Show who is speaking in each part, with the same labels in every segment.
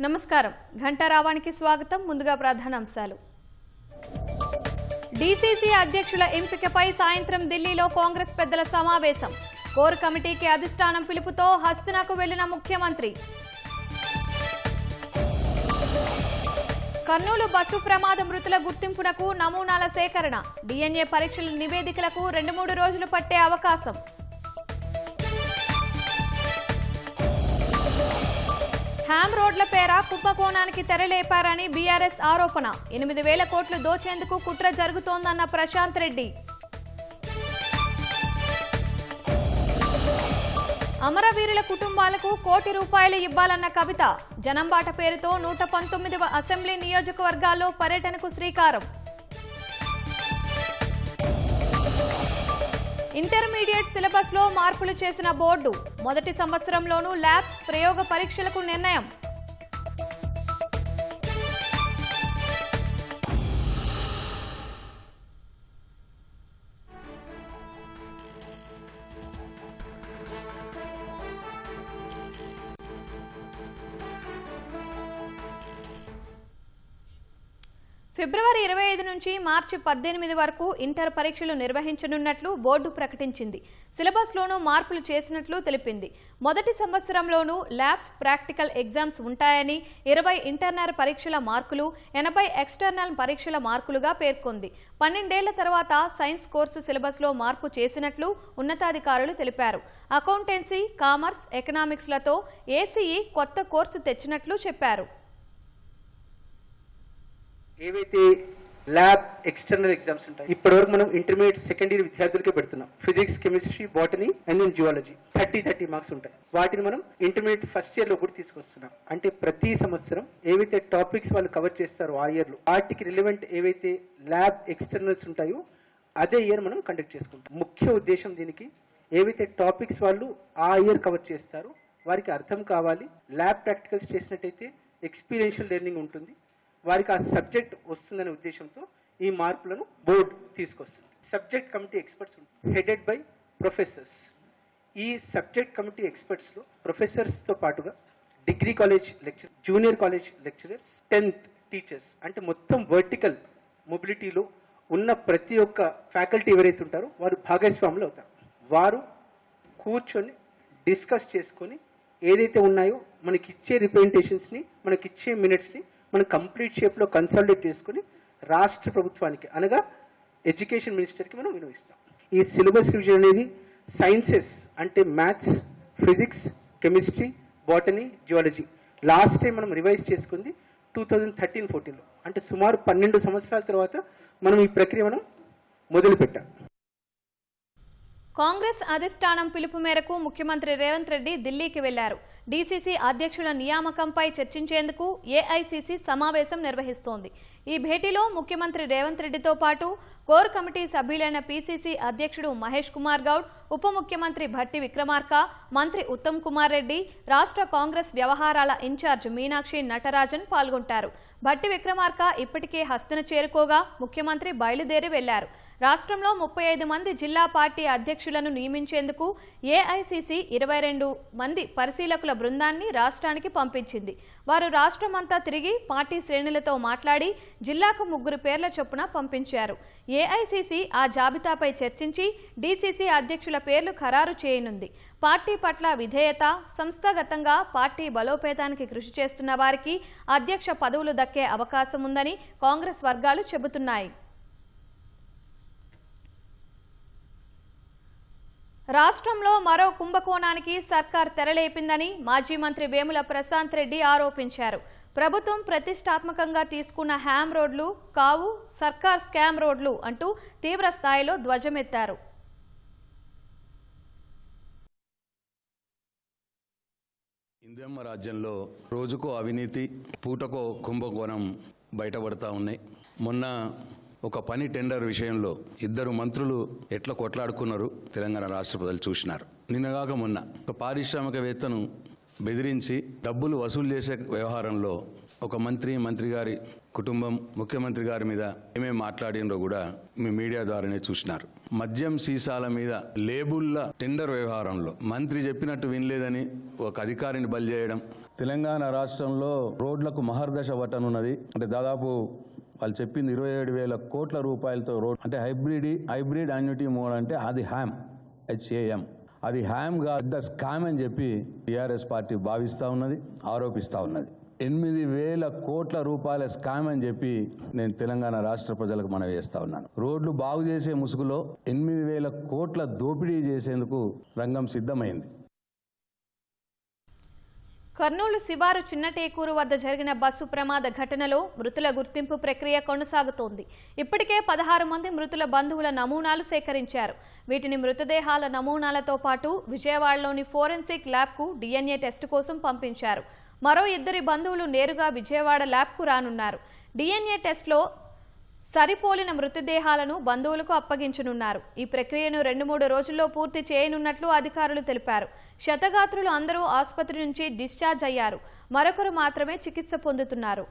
Speaker 1: నమస్కారం ఘంటారావానికి స్వాగతం. ముందుగా ప్రధానాంశాలు. డీసీసీ అధ్యక్షుల ఎంపికపై సాయంత్రం ఢిల్లీలో కాంగ్రెస్ పెద్దల సమావేశం. కోర్ కమిటీకి అధిష్టానం పిలుపుతో హస్తినాకు వెళ్లిన ముఖ్యమంత్రి. కర్నూలు బస్సు ప్రమాద మృతుల గుర్తింపునకు నమూనాల సేకరణ. డీఎన్ఏ పరీక్షల నివేదికలకు 2-3 రోజులు పట్టే అవకాశం. హ్యామ్ రోడ్ల పేర కుంభకోణానికి తెరలేపారని బీఆర్ఎస్ ఆరోపణ. 8,000 కోట్లు దోచేందుకు కుట్ర జరుగుతోందన్న ప్రశాంత్ రెడ్డి. అమరవీరుల కుటుంబాలకు ₹1 కోటి ఇవ్వాలన్న కవిత. జనంబాట పేరుతో 119వ అసెంబ్లీ నియోజకవర్గాల్లో పర్యటనకు శ్రీకారం. ఇంటర్మీడియట్ సిలబస్ లో మార్పులు చేసిన బోర్డు. మొదటి సంవత్సరంలోనూ ల్యాబ్స్ ప్రయోగ పరీక్షలకు నిర్ణయం. ఫిబ్రవరి 25 నుంచి మార్చి 18 వరకు ఇంటర్ పరీక్షలు నిర్వహించనున్నట్లు బోర్డు ప్రకటించింది. సిలబస్లోనూ మార్పులు చేసినట్లు తెలిపింది. మొదటి సంవత్సరంలోనూ ల్యాబ్స్ ప్రాక్టికల్ ఎగ్జామ్స్ ఉంటాయని, 20 ఇంటర్నల్ పరీక్షల మార్కులు, 80 ఎక్స్టర్నల్ పరీక్షల మార్కులుగా పేర్కొంది. 12 ఏళ్ల తర్వాత సైన్స్ కోర్సు సిలబస్లో మార్పు చేసినట్లు ఉన్నతాధికారులు తెలిపారు. అకౌంటెన్సీ, కామర్స్, ఎకనామిక్స్లతో ఏసీఈ కొత్త కోర్సు తెచ్చినట్లు చెప్పారు.
Speaker 2: ఏవైతే ల్యాబ్ ఎక్స్టర్నల్ ఎగ్జామ్స్ ఉంటాయి, ఇప్పటివరకు మనం ఇంటర్మీడియట్ సెకండ్ ఇయర్ విద్యార్థులకే పెడుతున్నాం. Physics, chemistry, botany and then geology 30 marks ఉంటాయి. వాటిని మనం ఇంటర్మీడియట్ ఫస్ట్ ఇయర్ లో కూడా తీసుకొస్తున్నాం. అంటే ప్రతి సంవత్సరం ఏవైతే టాపిక్స్ వాళ్ళు కవర్ చేస్తారో ఆ ఇయర్ లో వాటికి రిలవెంట్ ఏవైతే ల్యాబ్ ఎక్స్టర్నల్స్ ఉంటాయో అదే ఇయర్ మనం కండక్ట్ చేసుకుంటాం. ముఖ్య ఉద్దేశం దీనికి ఏవైతే టాపిక్స్ వాళ్ళు ఆ ఇయర్ కవర్ చేస్తారో వారికి అర్థం కావాలి. ల్యాబ్ ప్రాక్టికల్స్ చేసినట్టయితే ఎక్స్పీరియన్షియల్ లెర్నింగ్ ఉంటుంది, వారికి ఆ సబ్జెక్ట్ వస్తుందనే ఉద్దేశంతో ఈ మార్పులను బోర్డు తీసుకొస్తుంది. Subject committee experts headed by professors. ఈ సబ్జెక్ట్ కమిటీ ఎక్స్పర్ట్స్లో ప్రొఫెసర్స్తో పాటుగా degree college lecture, junior college lecturers, 10th teachers, అంటే మొత్తం వర్టికల్ మొబిలిటీలో ఉన్న ప్రతి ఒక్క ఫ్యాకల్టీ ఎవరైతే ఉంటారో వారు భాగస్వాములు అవుతారు. వారు కూర్చొని డిస్కస్ చేసుకొని ఏదైతే ఉన్నాయో మనకిచ్చే రిప్రజెంటేషన్స్ని, మనకిచ్చే మినిట్స్ని మనం కంప్లీట్ షేప్లో కన్సాలిడేట్ చేసుకుని రాష్ట్ర ప్రభుత్వానికి అనగా ఎడ్యుకేషన్ మినిస్టర్కి మనం వినియోగిస్తాం. ఈ సిలబస్ రివిజన్ అనేది సైన్సెస్ అంటే maths, physics, chemistry, botany, geology last time మనం రివైజ్ చేసుకుంది 2013-14లో. అంటే సుమారు 12 సంవత్సరాల తర్వాత మనం ఈ ప్రక్రియ మనం మొదలుపెట్టాం.
Speaker 1: కాంగ్రెస్ అధిష్టానం పిలుపు మేరకు ముఖ్యమంత్రి రేవంత్ రెడ్డి ఢిల్లీకి వెళ్లారు. డీసీసీ అధ్యక్షుల నియామకంపై చర్చించేందుకు ఏఐసీసీ సమావేశం నిర్వహిస్తోంది. ఈ భేటీలో ముఖ్యమంత్రి రేవంత్ రెడ్డితో పాటు కోర్ కమిటీ సభ్యులైన పీసీసీ అధ్యక్షుడు మహేష్ కుమార్ గౌడ్, ఉప ముఖ్యమంత్రి భట్టి విక్రమార్క, మంత్రి ఉత్తమ్ కుమార్ రెడ్డి, రాష్ట్ర కాంగ్రెస్ వ్యవహారాల ఇన్ఛార్జ్ మీనాక్షి నటరాజన్ పాల్గొంటారు. భట్టి విక్రమార్క ఇప్పటికే హస్తిన చేరుకోగా ముఖ్యమంత్రి బయలుదేరి వెళ్లారు. రాష్ట్రంలో 35 మంది జిల్లా పార్టీ అధ్యక్షులను నియమించేందుకు ఏఐసీసీ 22 మంది పరిశీలకుల బృందాన్ని రాష్ట్రానికి పంపించింది. వారు రాష్ట్రమంతా తిరిగి పార్టీ శ్రేణులతో మాట్లాడి జిల్లాకు 3 పేర్ల చొప్పున పంపించారు. ఏఐసీసీ ఆ జాబితాపై చర్చించి డీసీసీ అధ్యక్షుల పేర్లు ఖరారు చేయనుంది. పార్టీ పట్ల విధేయత, సంస్థాగతంగా పార్టీ బలోపేతానికి కృషి చేస్తున్న వారికి అధ్యక్ష పదవులు దక్కే అవకాశం ఉందని కాంగ్రెస్ వర్గాలు చెబుతున్నాయి. రాష్ట్రంలో మరో కుంభకోణానికి సర్కార్ తెరలేపిందని మాజీ మంత్రి వేముల ప్రశాంత్ రెడ్డి ఆరోపించారు. ప్రభుత్వం ప్రతిష్టాత్మకంగా తీసుకున్న హ్యామ్ రోడ్లు కావు, సర్కార్ స్కామ్ రోడ్లు అంటూ తీవ్ర స్థాయిలో ధ్వజమెత్తారు.
Speaker 3: ఇందిరమ్మ రాజ్యంలో రోజుకో అవినీతి, పూటకో కుంభకోణం బయటపడతా ఉన్నాయి. మొన్న ఒక పని టెండర్ విషయంలో 2 మంత్రులు ఎట్లా కొట్లాడుకున్నారు తెలంగాణ రాష్ట్ర ప్రజలు చూసినారు. నిన్నగాక మొన్న ఒక పారిశ్రామికవేత్తను బెదిరించి డబ్బులు వసూలు చేసే వ్యవహారంలో ఒక మంత్రి గారి కుటుంబం ముఖ్యమంత్రి గారి మీద ఏమేమి మాట్లాడినో కూడా మీ మీడియా ద్వారానే చూసినారు. మద్యం సీసాల మీద లేబుల్ల టెండర్ వ్యవహారంలో మంత్రి చెప్పినట్టు వినలేదని ఒక అధికారిని బలి చేయడం, తెలంగాణ రాష్ట్రంలో రోడ్లకు మహర్దశ పట్టనున్నది. అంటే దాదాపు వాళ్ళు చెప్పింది 27,000 కోట్ల రూపాయలతో రోడ్, అంటే హైబ్రిడ్ యాన్యుటీ మోడ్, అంటే అది HAM, అది హ్యామ్గా పెద్ద స్కామ్ అని చెప్పి టీఆర్ఎస్ పార్టీ భావిస్తూ ఉన్నది, ఆరోపిస్తూ ఉన్నది. 8,000 కోట్ల రూపాయల స్కామ్ అని చెప్పి నేను తెలంగాణ రాష్ట్ర ప్రజలకు మనవి చేస్తా ఉన్నాను. రోడ్లు బాగు చేసే ముసుగులో 8,000 కోట్ల దోపిడీ చేసేందుకు రంగం సిద్ధమైంది.
Speaker 1: కర్నూలు శివారు చిన్నటేకూరు వద్ద జరిగిన బస్సు ప్రమాద ఘటనలో మృతుల గుర్తింపు ప్రక్రియ కొనసాగుతోంది. ఇప్పటికే 16 మంది మృతుల బంధువుల నమూనాలు సేకరించారు. వీటిని మృతదేహాల నమూనాలతో పాటు విజయవాడలోని ఫోరెన్సిక్ ల్యాబ్కు DNA టెస్టు కోసం పంపించారు. మరో 2 బంధువులు నేరుగా విజయవాడ ల్యాబ్కు రానున్నారు. DNA టెస్టులో సరిపోలిన మృతదేహాలను బంధువులకు అప్పగించనున్నారు. ఈ ప్రక్రియను 2-3 రోజుల్లో పూర్తి చేయనున్నట్లు అధికారులు తెలిపారు. క్షతగాత్రులు అందరూ ఆసుపత్రి నుంచి డిశ్చార్జ్ అయ్యారు. మరొకరు మాత్రమే చికిత్స పొందుతున్నారు.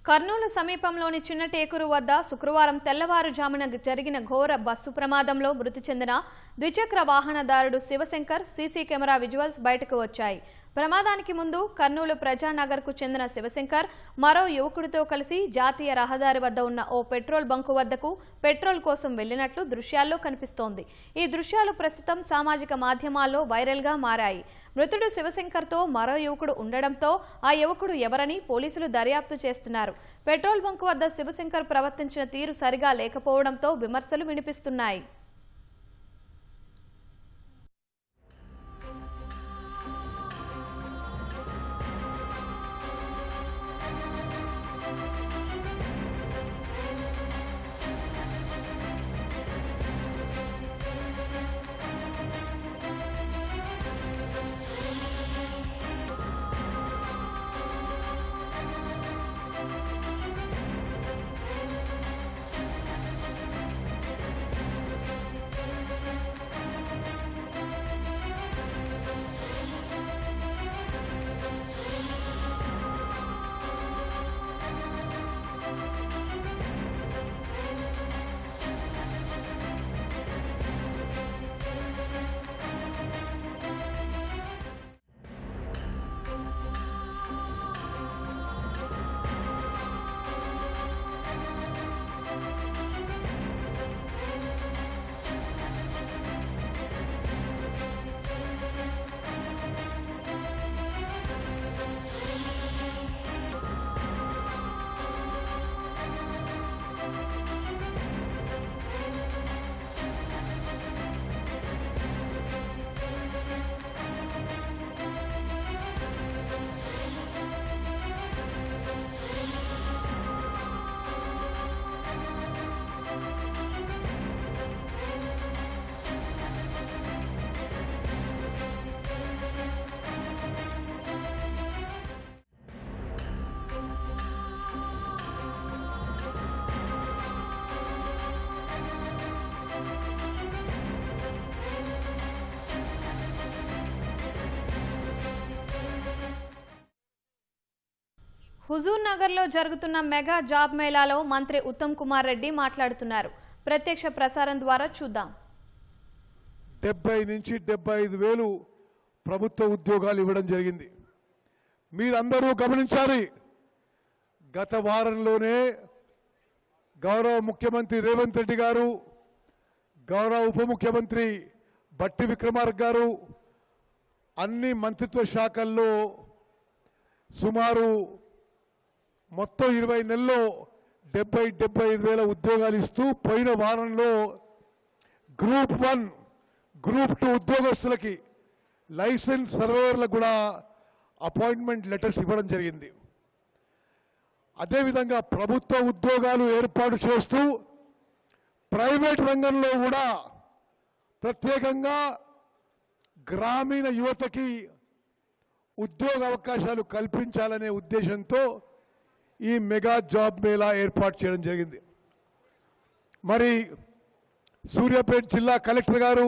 Speaker 1: కర్నూలు సమీపంలోని చిన్నటేకూరు వద్ద శుక్రవారం తెల్లవారుజామున జరిగిన ఘోర బస్సు ప్రమాదంలో మృతి చెందిన ద్విచక్ర వాహనదారుడు శివశంకర్ సీసీ కెమెరా విజువల్స్ బయటకు వచ్చాయి. ప్రమాదానికి ముందు కర్నూలు ప్రజానగర్కు చెందిన శివశంకర్ మరో యువకుడితో కలిసి జాతీయ రహదారి వద్ద ఉన్న ఓ పెట్రోల్ బంకు వద్దకు పెట్రోల్ కోసం వెళ్లినట్లు దృశ్యాల్లో కనిపిస్తోంది. ఈ దృశ్యాలు ప్రస్తుతం సామాజిక మాధ్యమాల్లో వైరల్గా మారాయి. మృతుడు శివశంకర్తో మరో యువకుడు ఉండడంతో ఆ యువకుడు ఎవరని పోలీసులు దర్యాప్తు చేస్తున్నారు. పెట్రోల్ బంకు వద్ద శివశంకర్ ప్రవర్తించిన తీరు సరిగా లేకపోవడంతో విమర్శలు వినిపిస్తున్నాయి. హుజూర్ నగర్లో జరుగుతున్న మెగా జాబ్ మేళాలో మంత్రి ఉత్తమ్ కుమార్ రెడ్డి మాట్లాడుతున్నారు. ప్రత్యక్ష ప్రసారం ద్వారా చూద్దాం.
Speaker 4: 70 నుంచి 75,000 ప్రభుత్వ ఉద్యోగాలు ఇవ్వడం జరిగింది. మీరందరూ గమనించాలి. గత వారంలోనే గౌరవ ముఖ్యమంత్రి రేవంత్ రెడ్డి గారు, గౌరవ ఉప ముఖ్యమంత్రి బట్టి విక్రమార్క గారు అన్ని మంత్రిత్వ శాఖల్లో సుమారు మొత్తం 20 నెలల్లో 70-75,000 ఉద్యోగాలు ఇస్తూ పోయిన వారంలో గ్రూప్ 1, గ్రూప్ 2 ఉద్యోగస్తులకి లైసెన్స్ సర్వేయర్లకు కూడా అపాయింట్మెంట్ లెటర్స్ ఇవ్వడం జరిగింది. అదేవిధంగా ప్రభుత్వ ఉద్యోగాలు ఏర్పాటు చేస్తూ ప్రైవేట్ రంగంలో కూడా ప్రత్యేకంగా గ్రామీణ యువతకి ఉద్యోగ అవకాశాలు కల్పించాలనే ఉద్దేశంతో ఈ మెగా జాబ్ మేళా ఏర్పాటు చేయడం జరిగింది. మరి సూర్యాపేట జిల్లా కలెక్టర్ గారు,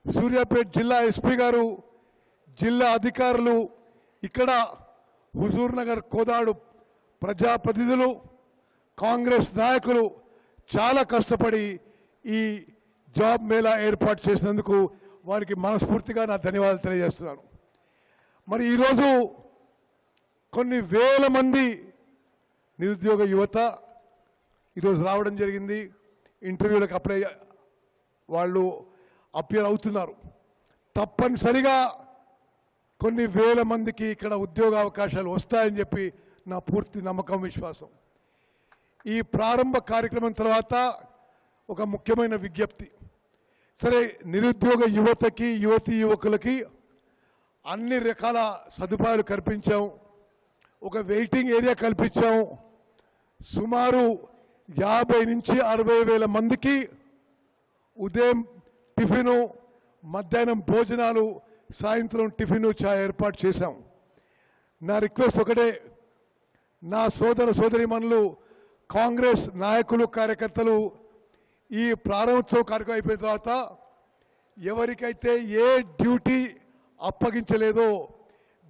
Speaker 4: సూర్యాపేట జిల్లా ఎస్పీ గారు, జిల్లా అధికారులు, ఇక్కడ హుజూర్ నగర్ కోదాడు ప్రజాప్రతినిధులు, కాంగ్రెస్ నాయకులు చాలా కష్టపడి ఈ జాబ్ మేళా ఏర్పాటు చేసినందుకు వారికి మనస్ఫూర్తిగా నా ధన్యవాదాలు తెలియజేస్తున్నాను. మరి ఈరోజు కొన్ని వేల మంది నిరుద్యోగ యువత ఈరోజు రావడం జరిగింది. ఇంటర్వ్యూలకు వాళ్ళు అపియర్ అవుతున్నారు. తప్పనిసరిగా కొన్ని వేల మందికి ఇక్కడ ఉద్యోగ అవకాశాలు వస్తాయని చెప్పి నా పూర్తి నమ్మకం, విశ్వాసం. ఈ ప్రారంభ కార్యక్రమం తర్వాత ఒక ముఖ్యమైన విజ్ఞప్తి. సరే, నిరుద్యోగ యువతకి, యువతీ యువకులకి అన్ని రకాల సదుపాయాలు కల్పించాం, ఒక వెయిటింగ్ ఏరియా కల్పించాం. సుమారు 50 నుంచి 60 వేల మందికి ఉదయం టిఫిను, మధ్యాహ్నం భోజనాలు, సాయంత్రం టిఫిను, చాయ్ ఏర్పాటు చేశాం. నా రిక్వెస్ట్ ఒకటే, నా సోదర సోదరీమణులు, కాంగ్రెస్ నాయకులు, కార్యకర్తలు, ఈ ప్రారంభోత్సవ కార్యక్రమం అయిపోయిన తర్వాత ఎవరికైతే ఏ డ్యూటీ అప్పగించలేదో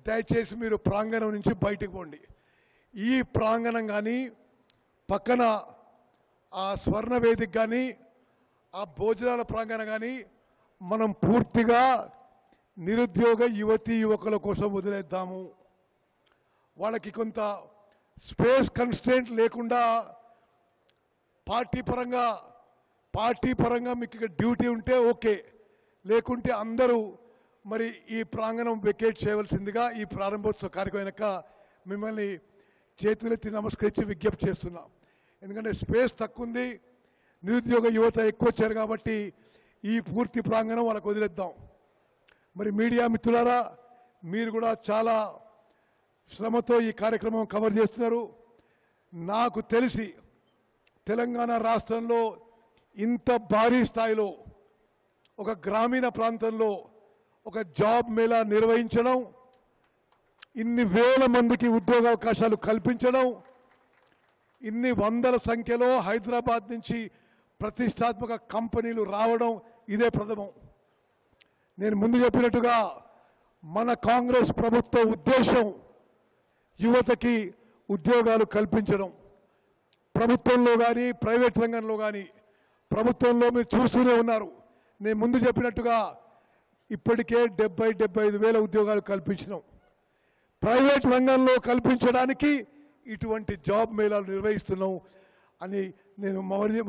Speaker 4: దయచేసి మీరు ప్రాంగణం నుంచి బయటకు పోండి. ఈ ప్రాంగణం కానీ, పక్కన ఆ స్వర్ణ వేదిక కానీ, ఆ భోజనాల ప్రాంగణం కానీ మనం పూర్తిగా నిరుద్యోగ యువతీ యువకుల కోసం వదిలేద్దాము. వాళ్ళకి కొంత స్పేస్ కన్స్ట్రెంట్ లేకుండా పార్టీ పరంగా మీకు ఇక్కడ డ్యూటీ ఉంటే ఓకే, లేకుంటే అందరూ మరి ఈ ప్రాంగణం వెకేట్ చేయవలసిందిగా ఈ ప్రారంభోత్సవ కార్యక్రమం వెనక మిమ్మల్ని చేతులెత్తి నమస్కరించి విజ్ఞప్తి చేస్తున్నా. ఎందుకంటే స్పేస్ తక్కువ ఉంది, నిరుద్యోగ యువత ఎక్కువ వచ్చారు కాబట్టి ఈ పూర్తి ప్రాంగణం వాళ్ళకు వదిలేద్దాం. మరి మీడియా మిత్రులారా, మీరు కూడా చాలా శ్రమతో ఈ కార్యక్రమం కవర్ చేస్తున్నారు. నాకు తెలిసి తెలంగాణ రాష్ట్రంలో ఇంత భారీ స్థాయిలో ఒక గ్రామీణ ప్రాంతంలో ఒక జాబ్ మేళా నిర్వహించడం, ఇన్ని వేల మందికి ఉద్యోగ అవకాశాలు కల్పించడం, ఇన్ని వందల సంఖ్యలో హైదరాబాద్ నుంచి ప్రతిష్టాత్మక కంపెనీలు రావడం ఇదే ప్రథమం. నేను ముందు చెప్పినట్టుగా మన కాంగ్రెస్ ప్రభుత్వ ఉద్దేశం యువతకి ఉద్యోగాలు కల్పించడం. ప్రభుత్వంలో కానీ, ప్రైవేట్ రంగంలో కానీ, ప్రభుత్వంలో మీరు చూస్తూనే ఉన్నారు. నేను ముందు చెప్పినట్టుగా ఇప్పటికే 70-75 వేల ఉద్యోగాలు కల్పించినాం. ప్రైవేట్ రంగంలో కల్పించడానికి ఇటువంటి జాబ్ మేళాలు నిర్వహిస్తున్నాం అని నేను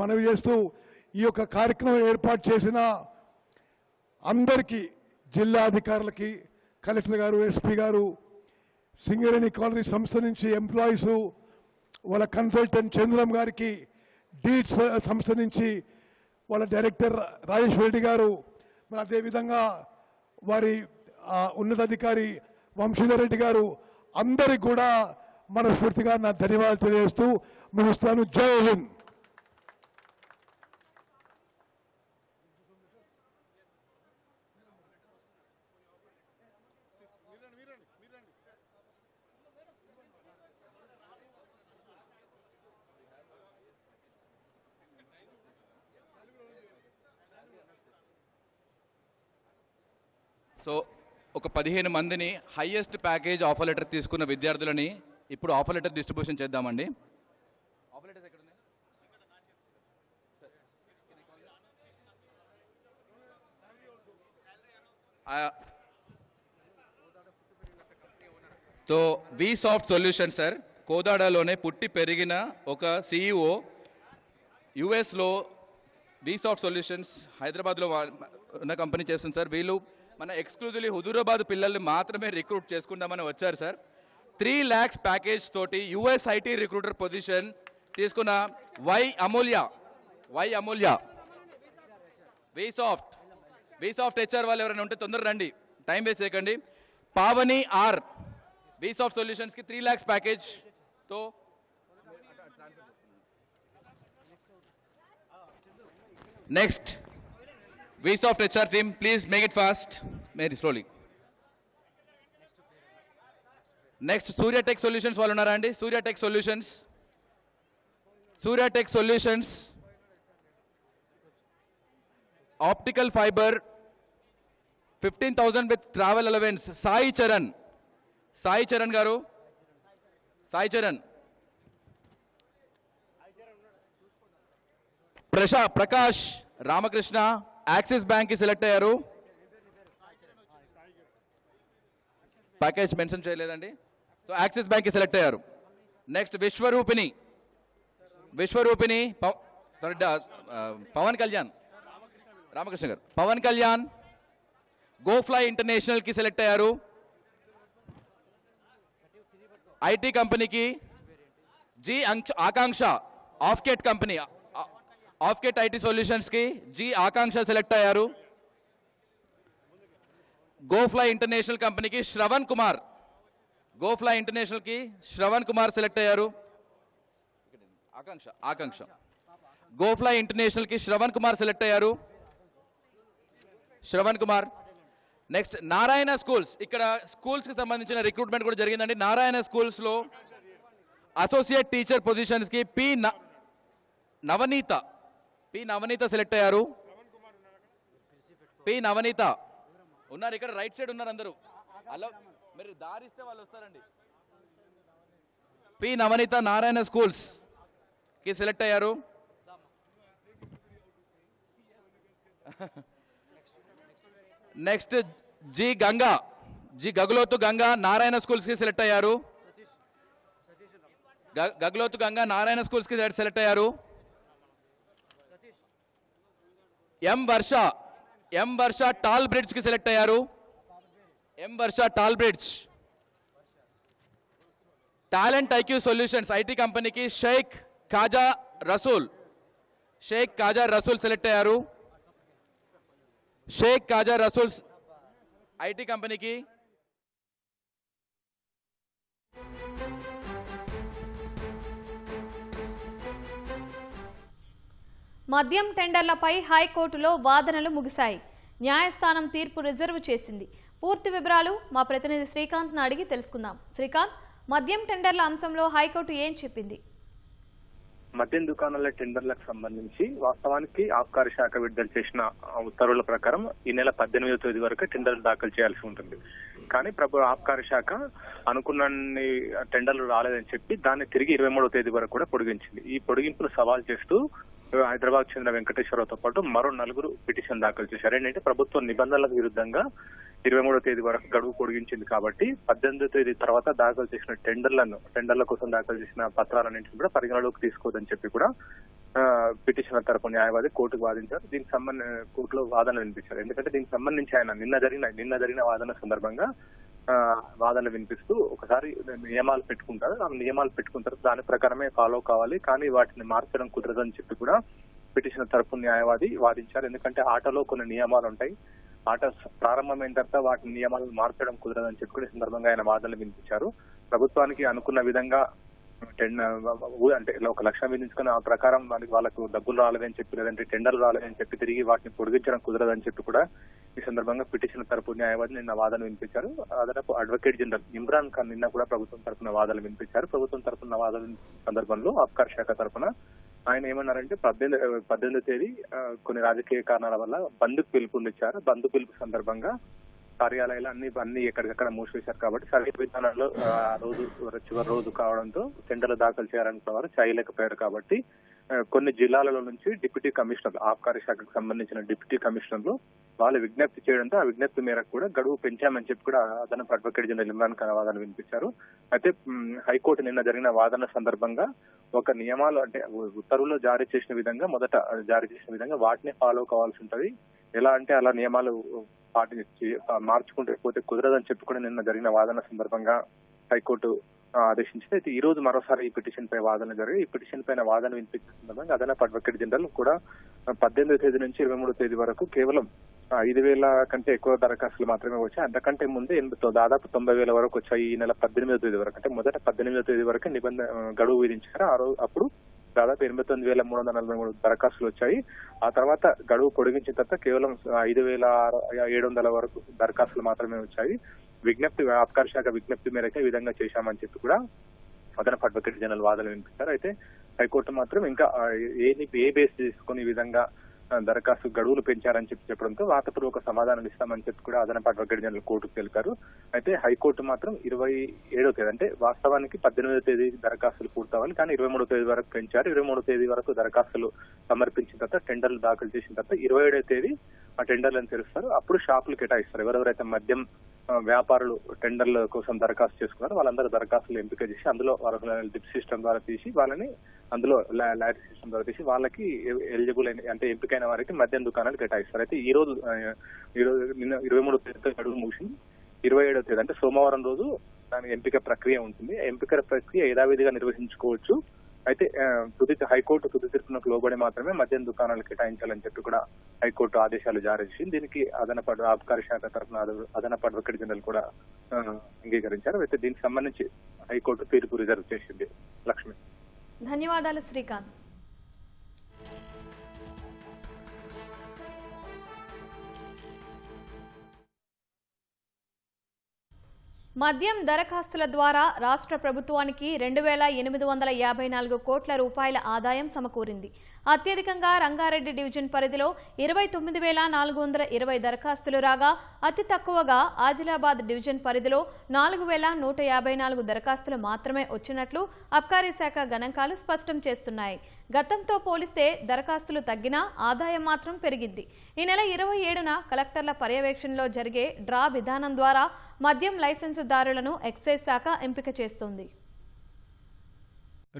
Speaker 4: మనవి చేస్తూ, ఈ యొక్క కార్యక్రమం ఏర్పాటు చేసిన అందరికీ, జిల్లా అధికారులకి, కలెక్టర్ గారు, ఎస్పీ గారు, సింగరేణి కాలనీ సంస్థ నుంచి ఎంప్లాయీస్, వాళ్ళ కన్సల్టెంట్ చంద్రం గారికి, డీట్ సంస్థ నుంచి వాళ్ళ డైరెక్టర్ రాజేశ్వర రెడ్డి గారు, మరి అదేవిధంగా వారి ఉన్నతాధికారి వంశీధర్ రెడ్డి గారు, అందరికి కూడా మనస్ఫూర్తిగా నా ధన్యవాదాలు తెలియజేస్తూ ముగిస్తాను. జై హింద్.
Speaker 5: సో ఒక 15 మందిని హైయెస్ట్ ప్యాకేజ్ ఆఫర్ లెటర్ తీసుకున్న విద్యార్థులని ఇప్పుడు ఆఫర్ లెటర్ డిస్ట్రిబ్యూషన్ చేద్దామండి. ఆఫర్ లెటర్స్ ఎక్కడ ఉన్నాయి? So we soft solution sir, కోదాడలోనే పుట్టి పెరిగిన ఒక సిఇఓ, యుఎస్లో వి సాఫ్ట్ సొల్యూషన్స్ హైదరాబాద్లో ఉన్న కంపెనీ చేస్తుంది సార్. వీళ్ళు మన ఎక్స్క్లూజివ్లీ హుజూరాబాద్ పిల్లల్ని మాత్రమే రిక్రూట్ చేసుకుందామని వచ్చారు సార్. 3 lakhs ప్యాకేజ్ తోటి యుఎస్ ఐటీ రిక్రూటర్ పొజిషన్ తీసుకున్న Y Amulya V soft HR వాళ్ళు ఎవరైనా ఉంటే తొందర రండి, టైం వేస్ట్ చేయకండి. Pavani R, V soft solutions కి 3 lakhs ప్యాకేజ్ తో. VSoft HR team, please make it fast. Very slowly. Next, Surya Tech Solutions వాళ్ళు ఉన్నారా అండి? Surya Tech Solutions. Surya Tech Solutions. Optical fiber, 15,000 with travel allowance. Sai Charan. Sai Charan garu. Sai Charan. Prakash Ramakrishna, Axis Bank ki select అయ్యారు. Package mention చేయలేదండి. So Axis bank కి select అయ్యారు. Next Vishwarupini Pawan Kalyan Ramakrishna గారు Pawan Kalyan GoFly international కి select అయ్యారు. IT కంపెనీకి G Akanksha ఆఫ్కేట్ company ఆఫ్కేట్ ఐటీ సొల్యూషన్స్ కి జీ ఆకాంక్ష సెలెక్ట్ అయ్యారు. గోఫ్లై ఇంటర్నేషనల్ కంపెనీకి శ్రవణ్ కుమార్ గోఫ్లై ఇంటర్నేషనల్ కి శ్రవణ్ కుమార్ సెలెక్ట్ అయ్యారు. ఆకాంక్ష గోఫ్లై ఇంటర్నేషనల్ కి శ్రవణ్ కుమార్ సెలెక్ట్ అయ్యారు. శ్రవణ్ కుమార్. Next Narayana schools. ఇక్కడ స్కూల్స్ కి సంబంధించిన రిక్రూట్మెంట్ కూడా జరిగిందండి. నారాయణ స్కూల్స్ లో అసోసియేట్ టీచర్ పొజిషన్స్ కి పి నవనీత సెలెక్ట్ అయ్యారు. పి నవనీత ఉన్నారు ఇక్కడ రైట్ సైడ్ ఉన్నారు అందరూ. అలా మీరు దారిస్తే వాళ్ళు వస్తారండి. పి నవనీత నారాయణ స్కూల్స్ కి సెలెక్ట్ అయ్యారు. Next G Gugulothu Ganga Narayana schools కి సెలెక్ట్ అయ్యారు. గగులోతు గంగా నారాయణ స్కూల్స్ కి సెలెక్ట్ అయ్యారు. ఎం వర్ష టాల్ బ్రిడ్జ్ కి సెలెక్ట్ అయ్యారు. M Varsha Tallbridge. Talent IQ solutions IT కంపెనీకి షేక్ ఖాజా రసూల్ సెలెక్ట్ అయ్యారు. షేక్ ఖాజా రసూల్ ఐటీ కంపెనీకి
Speaker 1: మద్యం టెండర్లపై హైకోర్టులో వాదనలు ముగిశాయి. న్యాయస్థానం తీర్పు రిజర్వ్ చేసింది. పూర్తి వివరాలు మా ప్రతినిధి శ్రీకాంత్ను అడిగి తెలుసుకుందాం. శ్రీకాంత్, మద్యం టెండర్ల అంశంలో హైకోర్టు ఏం చెప్పింది?
Speaker 6: మద్యం దుకాణాల టెండర్లకు సంబంధించి వాస్తవానికి ఆబ్కారీ శాఖ విడుదల చేసిన ఉత్తర్వుల ప్రకారం ఈ నెల 18వ తేదీ వరకు టెండర్లు దాఖలు చేయాల్సి ఉంటుంది. కానీ ఆబ్కారీ శాఖ అనుకున్నన్ని టెండర్లు రాలేదని చెప్పి దాన్ని తిరిగి 23వ తేదీ వరకు కూడా పొడిగించింది. ఈ పొడిగింపును సవాల్ చేస్తూ హైదరాబాద్ చెందిన వెంకటేశ్వరరావుతో పాటు మరో 4 పిటిషన్ దాఖలు చేశారు. ఏంటంటే ప్రభుత్వ నిబంధనలకు విరుద్ధంగా 23వ తేదీ వరకు గడువు పొడిగించింది కాబట్టి 18వ తేదీ తర్వాత దాఖలు చేసిన టెండర్ల కోసం దాఖలు చేసిన పత్రాలన్నింటినీ కూడా పరిగణలోకి తీసుకోవద్దని చెప్పి కూడా పిటిషనర్ తరపు న్యాయవాది కోర్టుకు వాదించారు. దీనికి సంబంధించి కోర్టులో వాదనలు వినిపించారు. ఎందుకంటే దీనికి సంబంధించి ఆయన నిన్న జరిగిన వాదన సందర్భంగా వాదనలు వినిపిస్తూ ఒకసారి నియమాలు పెట్టుకుంటారు. ఆ నియమాలు పెట్టుకుంటారు దాని ప్రకారమే ఫాలో కావాలి, కానీ వాటిని మార్చడం కుదరదని చెప్పి కూడా పిటిషనర్ తరపు న్యాయవాది వాదించారు. ఎందుకంటే ఆటలో కొన్ని నియమాలు ఉంటాయి. ఆట ప్రారంభమైన తర్వాత వాటి నియమాలను మార్చడం కుదరదని చెప్పి కూడా సందర్భంగా ఆయన వాదనలు వినిపించారు. ప్రభుత్వానికి అనుకున్న విధంగా అంటే 1 లక్షం విధించుకుని ఆ ప్రకారం వాళ్ళకు డబ్బులు రాలేదని చెప్పి లేదంటే టెండర్లు రాలేదని చెప్పి తిరిగి వాటిని పొడిగించడం కుదరదని చెప్పి కూడా ఈ సందర్భంగా పిటిషన్ తరపు న్యాయవాది నిన్న వాదన వినిపించారు. అదనపు అడ్వకేట్ జనరల్ ఇమ్రాన్ ఖాన్ నిన్న కూడా ప్రభుత్వం తరఫున వాదనలు వినిపించారు. ప్రభుత్వం తరఫున వాదన సందర్భంలో ఆబ్కారీ శాఖ తరఫున ఆయన ఏమన్నారంటే 18వ తేదీ కొన్ని రాజకీయ కారణాల వల్ల బంద్కు పిలుపునిచ్చారు. బంద్ పిలుపు సందర్భంగా కార్యాలయాలు అన్ని ఎక్కడికక్కడ మూసివేశారు కాబట్టి సరైన విధానంలో ఆ రోజు చివరి రోజు కావడంతో టెండర్లు దాఖలు చేయాలనుకున్న వారు చేయలేకపోయారు. కాబట్టి కొన్ని జిల్లాలలో నుంచి డిప్యూటీ కమిషనర్ ఆబ్కారీ శాఖకు సంబంధించిన డిప్యూటీ కమిషనర్లు వాళ్ళు విజ్ఞప్తి చేయడంతో ఆ విజ్ఞప్తి మేరకు కూడా గడువు పెంచామని చెప్పి కూడా అదనపు అడ్వకేట్ జనరల్ ఇమ్రాన్ ఖాన్ వాదన వినిపించారు. అయితే హైకోర్టు నిన్న జరిగిన వాదన సందర్భంగా ఒక నియమాలు అంటే ఉత్తర్వులు మొదట జారీ చేసిన విధంగా వాటిని ఫాలో కావాల్సి ఉంటది. ఎలా అంటే అలా నియమాలు మార్చుకుంటే పోతే కుదరదని చెప్పి కూడా నిన్న జరిగిన వాదన సందర్భంగా హైకోర్టు ఆదేశించింది. అయితే ఈ రోజు మరోసారి ఈ పిటిషన్ పై వాదన జరిగి ఈ పిటిషన్ పైన వాదన వినిపించిన సందర్భంగా అదనపు అడ్వకేట్ జనరల్ కూడా 18వ తేదీ నుంచి 23వ తేదీ వరకు కేవలం 5,000 కంటే ఎక్కువ దరఖాస్తులు మాత్రమే వచ్చాయి. అంతకంటే ముందే దాదాపు 90,000 వరకు వచ్చాయి. ఈ నెల 18వ తేదీ వరకు అంటే మొదట 18వ తేదీ వరకు గడువు విధించారు. అప్పుడు దాదాపు 89,343 దరఖాస్తులు వచ్చాయి. ఆ తర్వాత గడువు పొడిగించిన తర్వాత కేవలం 5,700 వరకు దరఖాస్తులు మాత్రమే వచ్చాయి. ఆబ్కారీ శాఖ విజ్ఞప్తి మేరకు ఈ విధంగా చేశామని చెప్పి కూడా అదనపు అడ్వకేట్ జనరల్ వాదనలు వినిపిస్తారు. అయితే హైకోర్టు మాత్రం ఇంకా ఏ బేస్ తీసుకుని ఈ విధంగా దరఖాస్తు గడువులు పెంచారని చెప్పడంతో వాతపూర్వక సమాధానం ఇస్తామని చెప్పి కూడా అదనపు అడ్వకేట్ జనరల్ కోర్టుకు తెలిపారు. అయితే హైకోర్టు మాత్రం 27వ తేదీ అంటే వాస్తవానికి 18వ తేదీ దరఖాస్తులు పూర్తవ్వాలి, కానీ 23వ తేదీ వరకు పెంచారు. 23వ తేదీ వరకు దరఖాస్తులు సమర్పించిన తర్వాత టెండర్లు దాఖలు చేసిన తర్వాత 27వ తేదీ ఆ టెండర్లను తెరుస్తారు. అప్పుడు షాపులు కేటాయిస్తారు. ఎవరెవరైతే మద్యం వ్యాపారులు టెండర్ల కోసం దరఖాస్తు చేసుకున్నారు వాళ్ళందరూ దరఖాస్తులు ఎంపిక చేసి అందులో డిప్ సిస్టమ్ ద్వారా తీసి వాళ్ళని అందులో లాటరీ సిస్టమ్ ద్వారా తీసి వాళ్ళకి ఎలిజిబుల్ అంటే ఎంపికైన వారికి మద్యం దుకాణాలు కేటాయిస్తారు. అయితే ఈ రోజు నిన్న 23వ తేదీ గడువు ముగిసింది. 27వ తేదీ అంటే సోమవారం రోజు దాని ఎంపిక ప్రక్రియ ఉంటుంది. ఎంపిక ప్రక్రియ యథావిధిగా నిర్వహించుకోవచ్చు. అయితే హైకోర్టు తుది తీర్పునకు లోబడి మాత్రమే మద్యం దుకాణాలు కేటాయించాలని చెప్పి కూడా హైకోర్టు ఆదేశాలు జారీ చేసింది. దీనికి ఆబ్కారీ శాఖ తరఫున అదనపు అడ్వకేట్ జనరల్ కూడా అంగీకరించారు. అయితే దీనికి సంబంధించి హైకోర్టు తీర్పు రిజర్వ్ చేసింది. లక్ష్మి,
Speaker 1: ధన్యవాదాలు శ్రీకాంత్. మద్యం దరఖాస్తుల ద్వారా రాష్ట్ర ప్రభుత్వానికి 2,854 కోట్ల రూపాయల ఆదాయం సమకూరింది. అత్యధికంగా రంగారెడ్డి డివిజన్ పరిధిలో 29,420 దరఖాస్తులు రాగా అతి తక్కువగా ఆదిలాబాద్ డివిజన్ పరిధిలో 4,154 దరఖాస్తులు మాత్రమే వచ్చినట్లు అబ్కారీ శాఖ గణాంకాలు స్పష్టం చేస్తున్నాయి. గతంతో పోలిస్తే దరఖాస్తులు తగ్గినా ఆదాయం మాత్రం పెరిగింది. ఈ నెల 27న కలెక్టర్ల పర్యవేక్షణలో జరిగే డ్రా విధానం ద్వారా మద్యం లైసెన్సుదారులను ఎక్సైజ్ శాఖ ఎంపిక చేస్తుంది.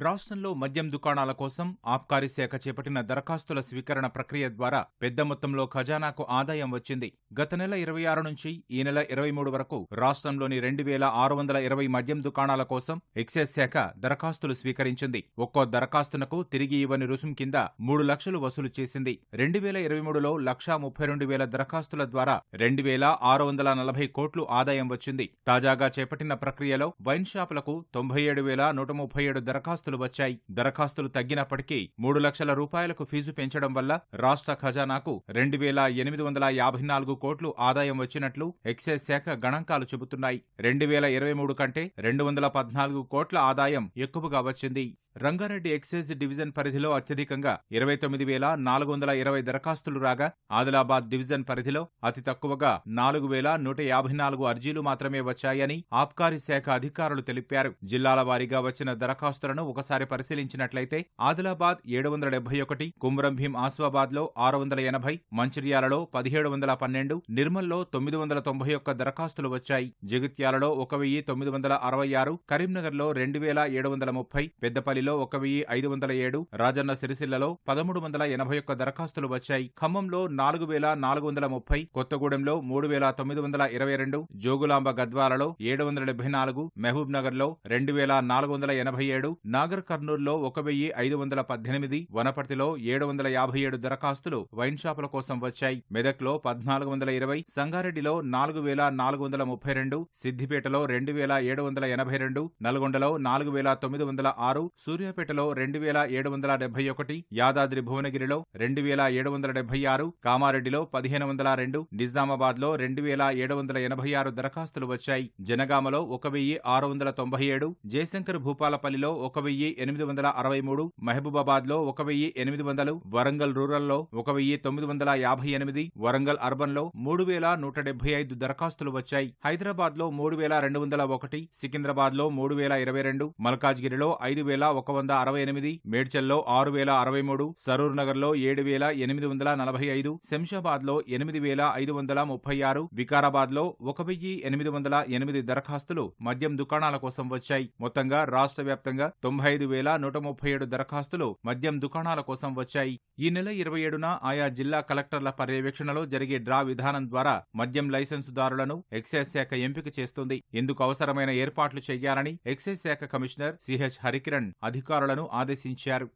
Speaker 7: రాష్ట్రంలో మద్యం దుకాణాల కోసం ఆబ్కారీ శాఖ చేపట్టిన దరఖాస్తుల స్వీకరణ ప్రక్రియ ద్వారా పెద్ద మొత్తంలో ఖజానాకు ఆదాయం వచ్చింది. గత నెల 26 నుంచి ఈ నెల 23 వరకు రాష్ట్రంలోని 2,620 మద్యం దుకాణాల కోసం ఎక్సైజ్ శాఖ దరఖాస్తులు స్వీకరించింది. ఒక్కో దరఖాస్తునకు తిరిగి ఇవ్వని రుసుం కింద 3 లక్షలు వసూలు చేసింది. 2023లో 1,32,000 దరఖాస్తుల ద్వారా 2,640 కోట్లు ఆదాయం వచ్చింది. తాజాగా చేపట్టిన ప్రక్రియలో వైన్ షాపులకు 97,137 దరఖాస్తులు వచ్చాయి. దరఖాస్తులు తగ్గినప్పటికీ 3 లక్షల రూపాయలకు ఫీజు పెంచడం వల్ల రాష్ట్ర ఖజానాకు 2,854 కోట్లు ఆదాయం వచ్చినట్లు ఎక్సైజ్ శాఖ గణాంకాలు చెబుతున్నాయి. 2023 కంటే 214 కోట్ల ఆదాయం ఎక్కువగా వచ్చింది. రంగారెడ్డి ఎక్సైజ్ డివిజన్ పరిధిలో అత్యధికంగా 29,420 దరఖాస్తులు రాగా ఆదిలాబాద్ డివిజన్ పరిధిలో అతి తక్కువగా 4,154 అర్జీలు మాత్రమే వచ్చాయని ఆబ్కారీ శాఖ అధికారులు తెలిపారు. జిల్లాల వారీగా వచ్చిన దరఖాస్తులను ఒకసారి పరిశీలించినట్లయితే ఆదిలాబాద్ 771, కుమ్రంభీం ఆసిఫాబాద్ లో 680, మంచిర్యాలలో 1,712, నిర్మల్లో 991 దరఖాస్తులు వచ్చాయి. జగిత్యాలలో 1,966, కరీంనగర్లో 2,730, పెద్దపల్లి 1,507, రాజన్న సిరిసిల్లలో 1,381 దరఖాస్తులు వచ్చాయి. ఖమ్మంలో 4,430, కొత్తగూడెంలో 3,922, జోగులాంబ గద్వాలలో 774, మహబూబ్ నగర్ లో 2,487, నాగర్ కర్నూల్లో 1,518, వనపర్తిలో 757 దరఖాస్తులు వైన్ షాపుల కోసం వచ్చాయి. మెదక్లో 1,420, సంగారెడ్డిలో 4,432, సిద్దిపేటలో 2,782, నల్గొండలో 4,906, సూర్యాపేటలో 2,771, యాదాద్రి భువనగిరిలో 2,776, కామారెడ్డిలో 1,502, నిజామాబాద్ లో 2,786 దరఖాస్తులు వచ్చాయి. జనగామలో 1,697, జయశంకర్ భూపాలపల్లిలో 1,863, మహబూబాబాద్ లో 1,800, వరంగల్ రూరల్ లో 1,958, వరంగల్ అర్బన్ లో 3,175 దరఖాస్తులు వచ్చాయి. హైదరాబాద్ లో 3,201, సికింద్రాబాద్ లో 3,022, మల్కాజ్గిరిలో 5,168, మేడ్చల్లో 6,063, సరూర్ నగర్ లో 7,845, శంషాబాద్ లో 8,536, వికారాబాద్ లో 1,808 దరఖాస్తులు మద్యం దుకాణాల కోసం వచ్చాయి. మొత్తంగా రాష్ట్ర వ్యాప్తంగా 95,137 దరఖాస్తులు మద్యం దుకాణాల కోసం వచ్చాయి. ఈ నెల 27న ఆయా జిల్లా కలెక్టర్ల పర్యవేక్షణలో జరిగే డ్రా విధానం ద్వారా మద్యం లైసెన్సుదారులను ఎక్సైజ్ శాఖ ఎంపిక చేస్తుంది. ఇందుకు అవసరమైన ఏర్పాట్లు చేయాలని ఎక్సైజ్ శాఖ కమిషనర్ సిహెచ్ హరికిరణ్ అధికారులను ఆదేశించారు.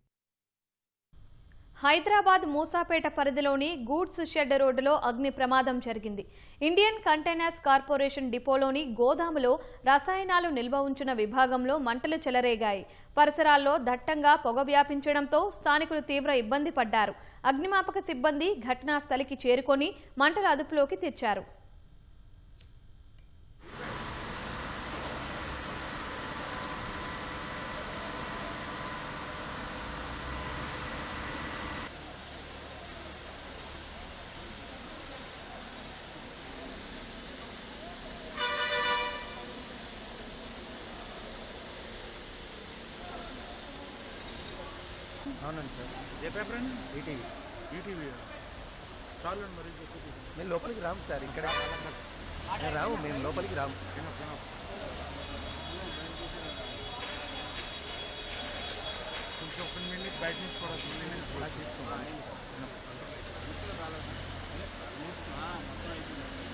Speaker 1: హైదరాబాద్ మూసాపేట పరిధిలోని గూడ్స్ షెడ్ రోడ్డులో అగ్ని ప్రమాదం జరిగింది. ఇండియన్ కంటైనర్స్ కార్పొరేషన్ డిపోలోని గోదాములో రసాయనాలు నిల్వ ఉంచిన విభాగంలో మంటలు చెలరేగాయి. పరిసరాల్లో దట్టంగా పొగ వ్యాపించడంతో స్థానికులు తీవ్ర ఇబ్బంది పడ్డారు. అగ్నిమాపక సిబ్బంది ఘటనా స్థలికి చేరుకొని మంటల అదుపులోకి తెచ్చారు.
Speaker 8: అవునండి సార్. ఏ పేపర్ అండి? ఈటీవీ. ఈటీవీ చాలు మరి. మేము లోపలికి రాము సార్, ఇక్కడ రాము, మేము లోపలికి రాము. కొంచెం ఒక మినిట్ బయట నుంచి కూడా తీసుకుంటాం.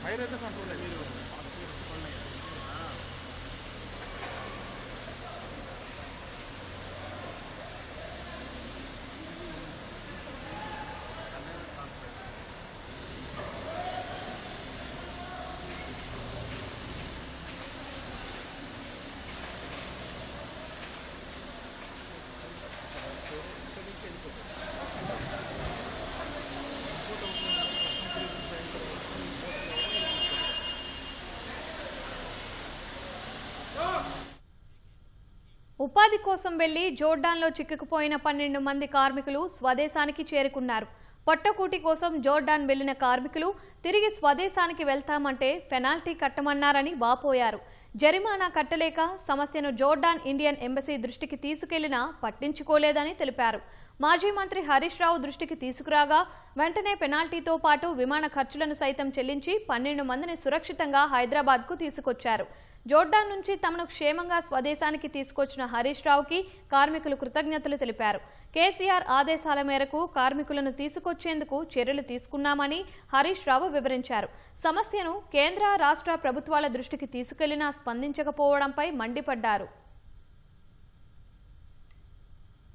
Speaker 8: ఫైర్ అయితే కంట్రోల్ అయ్యి
Speaker 1: ఉపాధి కోసం వెళ్లి జోర్డాన్లో చిక్కుకుపోయిన 12 మంది కార్మికులు స్వదేశానికి చేరుకున్నారు. పొట్టకూటి కోసం జోర్డాన్ వెళ్లిన కార్మికులు తిరిగి స్వదేశానికి వెళ్తామంటే పెనాల్టీ కట్టమన్నారని వాపోయారు. జరిమానా కట్టలేక సమస్యను జోర్డాన్ ఇండియన్ ఎంబసీ దృష్టికి తీసుకెళ్లినా పట్టించుకోలేదని తెలిపారు. మాజీ మంత్రి హరీష్ రావు దృష్టికి తీసుకురాగా వెంటనే పెనాల్టీతో పాటు విమాన ఖర్చులను సైతం చెల్లించి 12 మందిని సురక్షితంగా హైదరాబాద్కు తీసుకొచ్చారు. జోర్డాన్ నుంచి తమను క్షేమంగా స్వదేశానికి తీసుకొచ్చిన హరీష్ రావుకి కార్మికులు కృతజ్ఞతలు తెలిపారు. కేసీఆర్ ఆదేశాల మేరకు కార్మికులను తీసుకొచ్చేందుకు చర్యలు తీసుకున్నామని హరీష్ రావు వివరించారు. సమస్యను కేంద్ర రాష్ట్ర ప్రభుత్వాల దృష్టికి తీసుకెళ్లినా స్పందించకపోవడంపై మండిపడ్డారు.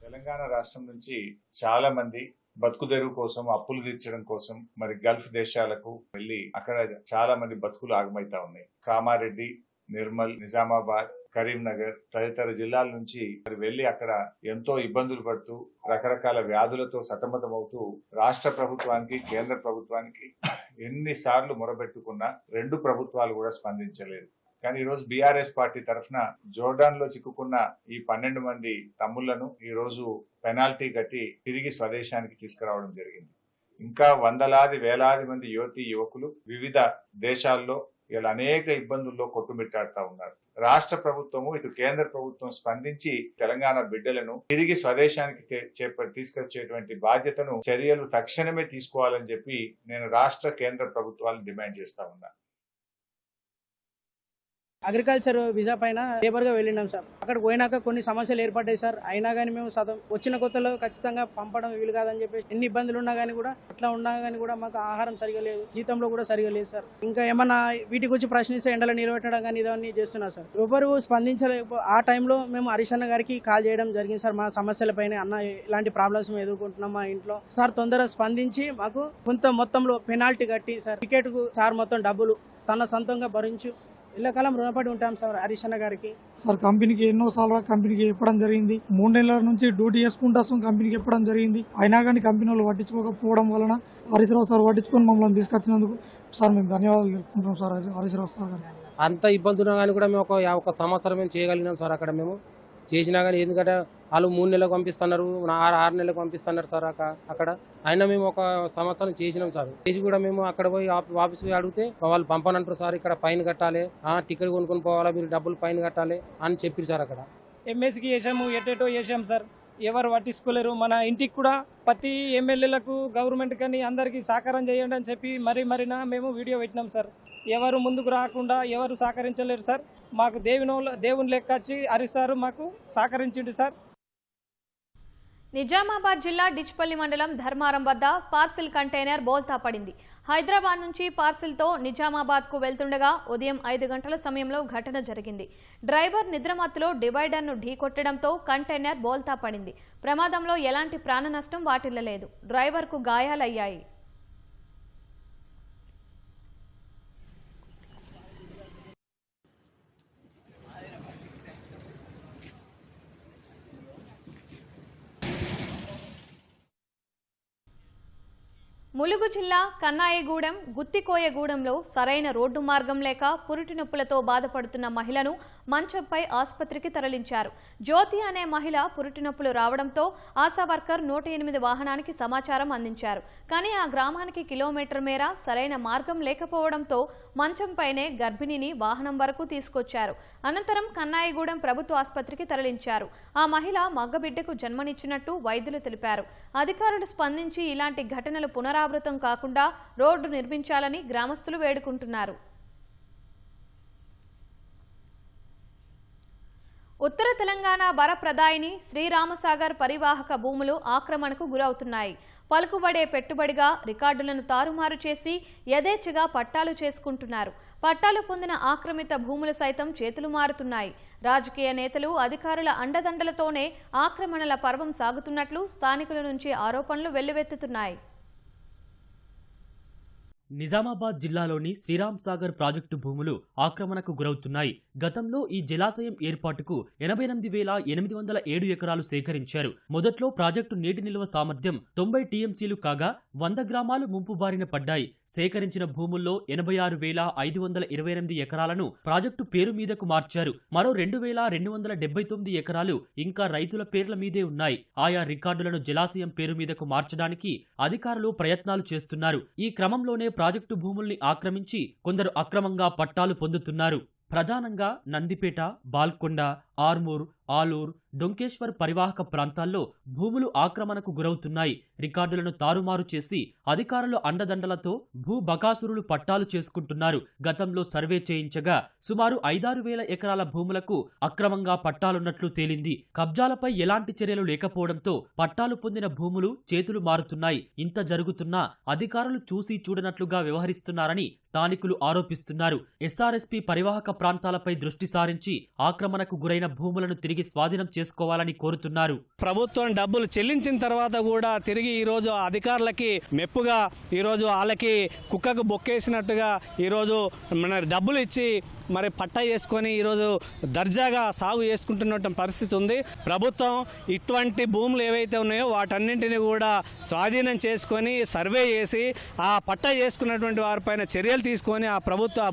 Speaker 9: తెలంగాణ రాష్ట్రం నుంచి చాలా మంది బతుకుదెరువు కోసం, అప్పులు తీర్చడం కోసం మరి గల్ఫ్ దేశాలకు వెళ్లి అక్కడ చాలా మంది బతుకులు ఆగమైతా ఉన్నాయి. కామారెడ్డి, నిర్మల్, నిజామాబాద్, కరీంనగర్ తదితర జిల్లాల నుంచి మరి వెళ్లి అక్కడ ఎంతో ఇబ్బందులు పడుతూ రకరకాల వ్యాధులతో సతమతమవుతూ రాష్ట్ర ప్రభుత్వానికి, కేంద్ర ప్రభుత్వానికి ఎన్నిసార్లు మొరబెట్టుకున్నా 2 ప్రభుత్వాలు కూడా స్పందించలేదు. కానీ ఈ రోజు బీఆర్ఎస్ పార్టీ తరఫున జోర్డాన్ లో చిక్కుకున్న ఈ 12 మంది తమ్ముళ్లను ఈ రోజు పెనాల్టీ కట్టి తిరిగి స్వదేశానికి తీసుకురావడం జరిగింది. ఇంకా వందలాది వేలాది మంది యువకులు వివిధ దేశాల్లో ఇలా అనేక ఇబ్బందుల్లో కొట్టుమిట్టాడుతా ఉన్నారు. రాష్ట్ర ప్రభుత్వము, ఇటు కేంద్ర ప్రభుత్వం స్పందించి తెలంగాణ బిడ్డలను తిరిగి స్వదేశానికి తీసుకొచ్చేటువంటి బాధ్యతను, చర్యలు తక్షణమే తీసుకోవాలని చెప్పి నేను రాష్ట్ర, కేంద్ర ప్రభుత్వాలను డిమాండ్ చేస్తా ఉన్నా.
Speaker 10: అగ్రికల్చర్ వీసా పైన లేబర్ గా వెళ్ళినాం సార్. అక్కడ పోయినాక కొన్ని సమస్యలు ఏర్పడ్డాయి సార్. అయినా కానీ మేము వచ్చిన కొత్తలో ఖచ్చితంగా పంపడం వీలు కాదని చెప్పేసి ఎన్ని ఇబ్బందులు ఉన్నా కానీ కూడా, అట్లా ఉన్నా కానీ కూడా మాకు ఆహారం సరిగా లేదు, జీతంలో కూడా సరిగా లేదు సార్. ఇంకా ఏమన్నా వీటి గురించి ప్రశ్నిస్తే ఎండలో నిలబెట్టడం కానీ ఇవన్నీ చేస్తున్నారు సార్. ఎవరు స్పందించలేదు. ఆ టైంలో మేము హరీష్ అన్న గారికి కాల్ చేయడం జరిగింది సార్. మా సమస్యలపైన, అన్న ఇలాంటి ప్రాబ్లమ్స్ మేము ఎదుర్కొంటున్నాం మా ఇంట్లో సార్, తొందరగా స్పందించి మాకు కొంత మొత్తంలో పెనాల్టీ కట్టి సార్, టికెట్ కు సార్ మొత్తం డబ్బులు తన సొంతంగా భరించు ఎల్లకాలం రుణపడి ఉంటాం సార్ హరీష్ అన్న గారికి.
Speaker 11: సార్ కంపెనీకి ఎన్నోసార్లు కంపెనీకి చెప్పడం జరిగింది. 3 నెలల నుంచి డ్యూటీ చేసుకుంటా కంపెనీకి చెప్పడం జరిగింది. అయినా కానీ కంపెనీ వాళ్ళు పట్టించుకోకపోవడం వలన హరీష్ రావు సార్ పట్టించుకొని మమ్మల్ని తీసుకొచ్చినందుకు సార్ మేము ధన్యవాదాలు తెలుపుకుంటాం సార్ హరీష్ రావు సార్ గారు.
Speaker 12: అంత ఇబ్బంది ఉన్నా కానీ కూడా మేము ఒక సంవత్సరం మేము చేయగలిగినాం సార్. అక్కడ మేము చేసినా కానీ, ఎందుకంటే వాళ్ళు 3 నెలలకు పంపిస్తున్నారు, 6 నెలలకు పంపిస్తున్నారు సార్ అక్కడ. అయినా మేము ఒక సంవత్సరం చేసినాం సార్. చేసి కూడా మేము అక్కడ పోయి ఆఫీస్కి అడిగితే వాళ్ళు పంపనంటారు సార్. ఇక్కడ ఫైన్ కట్టాలి, టికెట్ కొనుక్కొని పోవాలా, మీరు డబ్బులు ఫైన్ కట్టాలి అని చెప్పారు సార్. అక్కడ
Speaker 10: ఎంఎస్కి చేసాము, ఎటేటో చేసాం సార్. ఎవరు పట్టించుకోలేరు. మన ఇంటికి కూడా ప్రతి ఎమ్మెల్యేలకు, గవర్నమెంట్ కానీ అందరికీ సహకారం చేయండి అని చెప్పి మరినా మేము వీడియో పెట్టినాం సార్. ఎవరు ముందుకు రాకుండా ఎవరు సహకరించలేరు సార్. మాకు దేవుని లెక్క వచ్చి హరీష్ సార్ మాకు సహకరించిండు సార్.
Speaker 1: నిజామాబాద్ జిల్లా డిచ్పల్లి మండలం ధర్మారం వద్ద పార్సిల్ కంటైనర్ బోల్తా పడింది. హైదరాబాద్ నుంచి పార్సిల్తో నిజామాబాద్కు వెళ్తుండగా ఉదయం 5 గంటల సమయంలో ఘటన జరిగింది. డ్రైవర్ నిద్రమత్తులో డివైడర్ను ఢీకొట్టడంతో కంటైనర్ బోల్తా పడింది. ప్రమాదంలో ఎలాంటి ప్రాణ నష్టం వాటిల్లలేదు. డ్రైవర్కు గాయాలయ్యాయి. ములుగు జిల్లా కన్నాయిగూడెం గుత్తికోయగూడెంలో సరైన రోడ్డు మార్గం లేక పురిటి నొప్పులతో బాధపడుతున్న మహిళను మంచంపై ఆసుపత్రికి తరలించారు. జ్యోతి అనే మహిళ పురిటి నొప్పులు రావడంతో ఆశా వర్కర్ 108 వాహనానికి సమాచారం అందించారు. కానీ ఆ గ్రామానికి కిలోమీటర్ మేర సరైన మార్గం లేకపోవడంతో మంచంపైనే గర్భిణిని వాహనం వరకు తీసుకొచ్చారు. అనంతరం కన్నాయిగూడెం ప్రభుత్వ ఆసుపత్రికి తరలించారు. ఆ మహిళ మగ్గబిడ్డకు జన్మనిచ్చినట్టు వైద్యులు తెలిపారు. అధికారులు స్పందించి ఇలాంటి ఘటనలు పునరావృతం కాకుండా రోడ్డు నిర్మించాలని గ్రామస్తులు వేడుకుంటున్నారు. ఉత్తర తెలంగాణ వరప్రదాయిని శ్రీరామసాగర్ పరివాహక భూములు ఆక్రమణకు గురవుతున్నాయి. పలుకుబడే పెట్టుబడిగా రికార్డులను తారుమారు చేసి యథేచ్ఛగా పట్టాలు చేసుకుంటున్నారు. పట్టాలు పొందిన ఆక్రమిత భూములు సైతం చేతులు మారుతున్నాయి. రాజకీయ నేతలు, అధికారుల అండదండలతోనే ఆక్రమణల పర్వం సాగుతున్నట్లు స్థానికుల నుంచి ఆరోపణలు వెల్లువెత్తుతున్నాయి.
Speaker 13: నిజామాబాద్ జిల్లాలోని శ్రీరామ్ సాగర్ ప్రాజెక్టు భూములు ఆక్రమణకు గురవుతున్నాయి. గతంలో ఈ జలాశయం ఏర్పాటుకు 88,807 ఎకరాలు సేకరించారు. మొదట్లో ప్రాజెక్టు నీటి నిల్వ సామర్థ్యం 90 టీఎంసీలు కాగా 100 గ్రామాలు ముంపు బారిన పడ్డాయి. సేకరించిన భూముల్లో 86,528 ఎకరాలను ప్రాజెక్టు పేరు మీదకు మార్చారు. మరో 2,279 ఎకరాలు ఇంకా రైతుల పేర్ల మీదే ఉన్నాయి. ఆయా రికార్డులను జలాశయం పేరు మీదకు మార్చడానికి అధికారులు ప్రయత్నాలు చేస్తున్నారు. ఈ క్రమంలోనే ప్రాజెక్టు భూముల్ని ఆక్రమించి కొందరు అక్రమంగా పట్టాలు పొందుతున్నారు. ప్రధానంగా నందిపేట, బాల్కొండ, ఆర్మూర్, ఆలూర్, డొంకేశ్వర్ పరివాహక ప్రాంతాల్లో భూములు ఆక్రమణకు గురవుతున్నాయి. రికార్డులను తారుమారు చేసి అధికారుల అండదండలతో భూ బకాసురులు పట్టాలు చేసుకుంటున్నారు. గతంలో సర్వే చేయించగా సుమారు 5-6 ఎకరాల భూములకు అక్రమంగా పట్టాలున్నట్లు తేలింది. కబ్జాలపై ఎలాంటి చర్యలు లేకపోవడంతో పట్టాలు పొందిన భూములు చేతులు మారుతున్నాయి. ఇంత జరుగుతున్నా అధికారులు చూసి చూడనట్లుగా వ్యవహరిస్తున్నారని స్థానికులు ఆరోపిస్తున్నారు. ఎస్ఆర్ఎస్పీ పరివాహక ప్రాంతాలపై దృష్టి సారించి ఆక్రమణకు గురైన భూములను తిరిగి స్వాధీనం చేసుకోవాలని కోరుతున్నారు.
Speaker 14: ప్రభుత్వం డబ్బులు చెల్లించిన తర్వాత కూడా తిరిగి ఈరోజు అధికారులకి మెప్పుగా ఈరోజు వాళ్ళకి కుక్కకు బొక్కేసినట్టుగా ఈరోజు మన డబ్బులు ఇచ్చి మరి పట్టా చేసుకొని ఈరోజు దర్జాగా సాగు చేసుకుంటున్న పరిస్థితి ఉంది. ప్రభుత్వం ఇటువంటి భూములు ఏవైతే ఉన్నాయో వాటన్నింటినీ కూడా స్వాధీనం చేసుకొని సర్వే చేసి ఆ పట్టా చేసుకున్నటువంటి వారిపైన చర్యలు తీసుకొని ఆ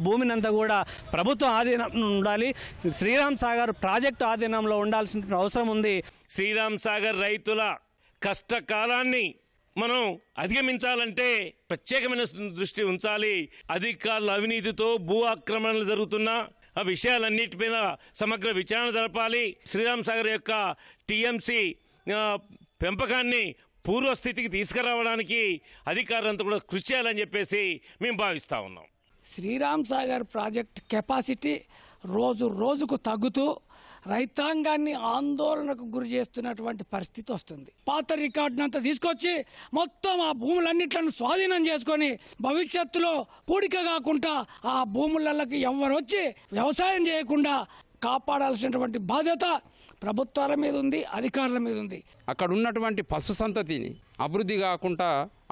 Speaker 14: భూమిని అంతా కూడా ప్రభుత్వం ఆధీనం ఉండాలి. శ్రీరామ్ సాగర్ ప్రాజెక్టు ఆధీనంలో ఉండాల్సిన అవసరం ఉంది.
Speaker 15: శ్రీరామ్ సాగర్ రైతుల కష్టకాలాన్ని మనం అధిగమించాలంటే ప్రత్యేకమైన దృష్టి ఉంచాలి. అధికారుల అవినీతితో భూ ఆక్రమణలు జరుగుతున్న ఆ విషయాలన్నిటిపైన సమగ్ర విచారణ జరపాలి. శ్రీరామ్ సాగర్ యొక్క టీఎంసీ పెంపకాన్ని పూర్వస్థితికి తీసుకురావడానికి అధికారులంతా కూడా కృషి చేయాలని చెప్పేసి మేము భావిస్తూ ఉన్నాం.
Speaker 16: శ్రీరామ్ సాగర్ ప్రాజెక్ట్ కెపాసిటీ రోజు రోజుకు తగ్గుతూ రైతాంగాన్ని ఆందోళనకు గురి చేస్తున్నటువంటి పరిస్థితి వస్తుంది. పాత రికార్డునంతా తీసుకొచ్చి మొత్తం ఆ భూములన్నిట్లను స్వాధీనం చేసుకొని భవిష్యత్తులో పూడిక కాకుండా ఆ భూములకి ఎవరు వచ్చి వ్యవసాయం చేయకుండా కాపాడాల్సినటువంటి బాధ్యత ప్రభుత్వాల మీద ఉంది, అధికారుల మీద ఉంది.
Speaker 17: అక్కడ ఉన్నటువంటి పశు సంతతిని అభివృద్ధి కాకుండా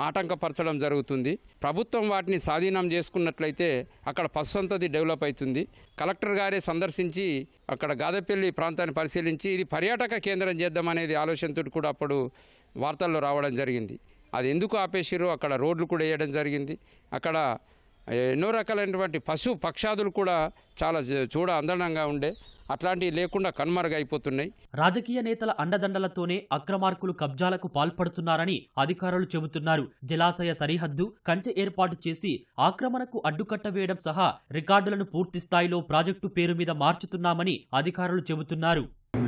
Speaker 17: ఆటంకపరచడం జరుగుతుంది. ప్రభుత్వం వాటిని స్వాధీనం చేసుకున్నట్లయితే అక్కడ పశు సంతతి డెవలప్ అవుతుంది. కలెక్టర్ గారే సందర్శించి అక్కడ గాదెపల్లి ప్రాంతాన్ని పరిశీలించి ఇది పర్యాటక కేంద్రం చేద్దామనేది ఆలోచనతో కూడా అప్పుడు వార్తల్లో రావడం జరిగింది. అది ఎందుకు ఆపేసిరో అక్కడ రోడ్లు కూడా వేయడం జరిగింది. అక్కడ ఎన్నో రకాలైనటువంటి పశు పక్షాదులు కూడా చాలా చూడ అందంగా ఉండే అట్లాంటివి లేకుండా కనుమరుగైపోతున్నాయి.
Speaker 13: రాజకీయ నేతల అండదండలతోనే అక్రమార్కులు కబ్జాలకు పాల్పడుతున్నారని అధికారులు చెబుతున్నారు. జలాశయ సరిహద్దు కంచె ఏర్పాటు చేసి ఆక్రమణకు అడ్డుకట్ట వేయడం సహా రికార్డులను పూర్తి స్థాయిలో ప్రాజెక్టు పేరు మీద మార్చుతున్నామని అధికారులు చెబుతున్నారు.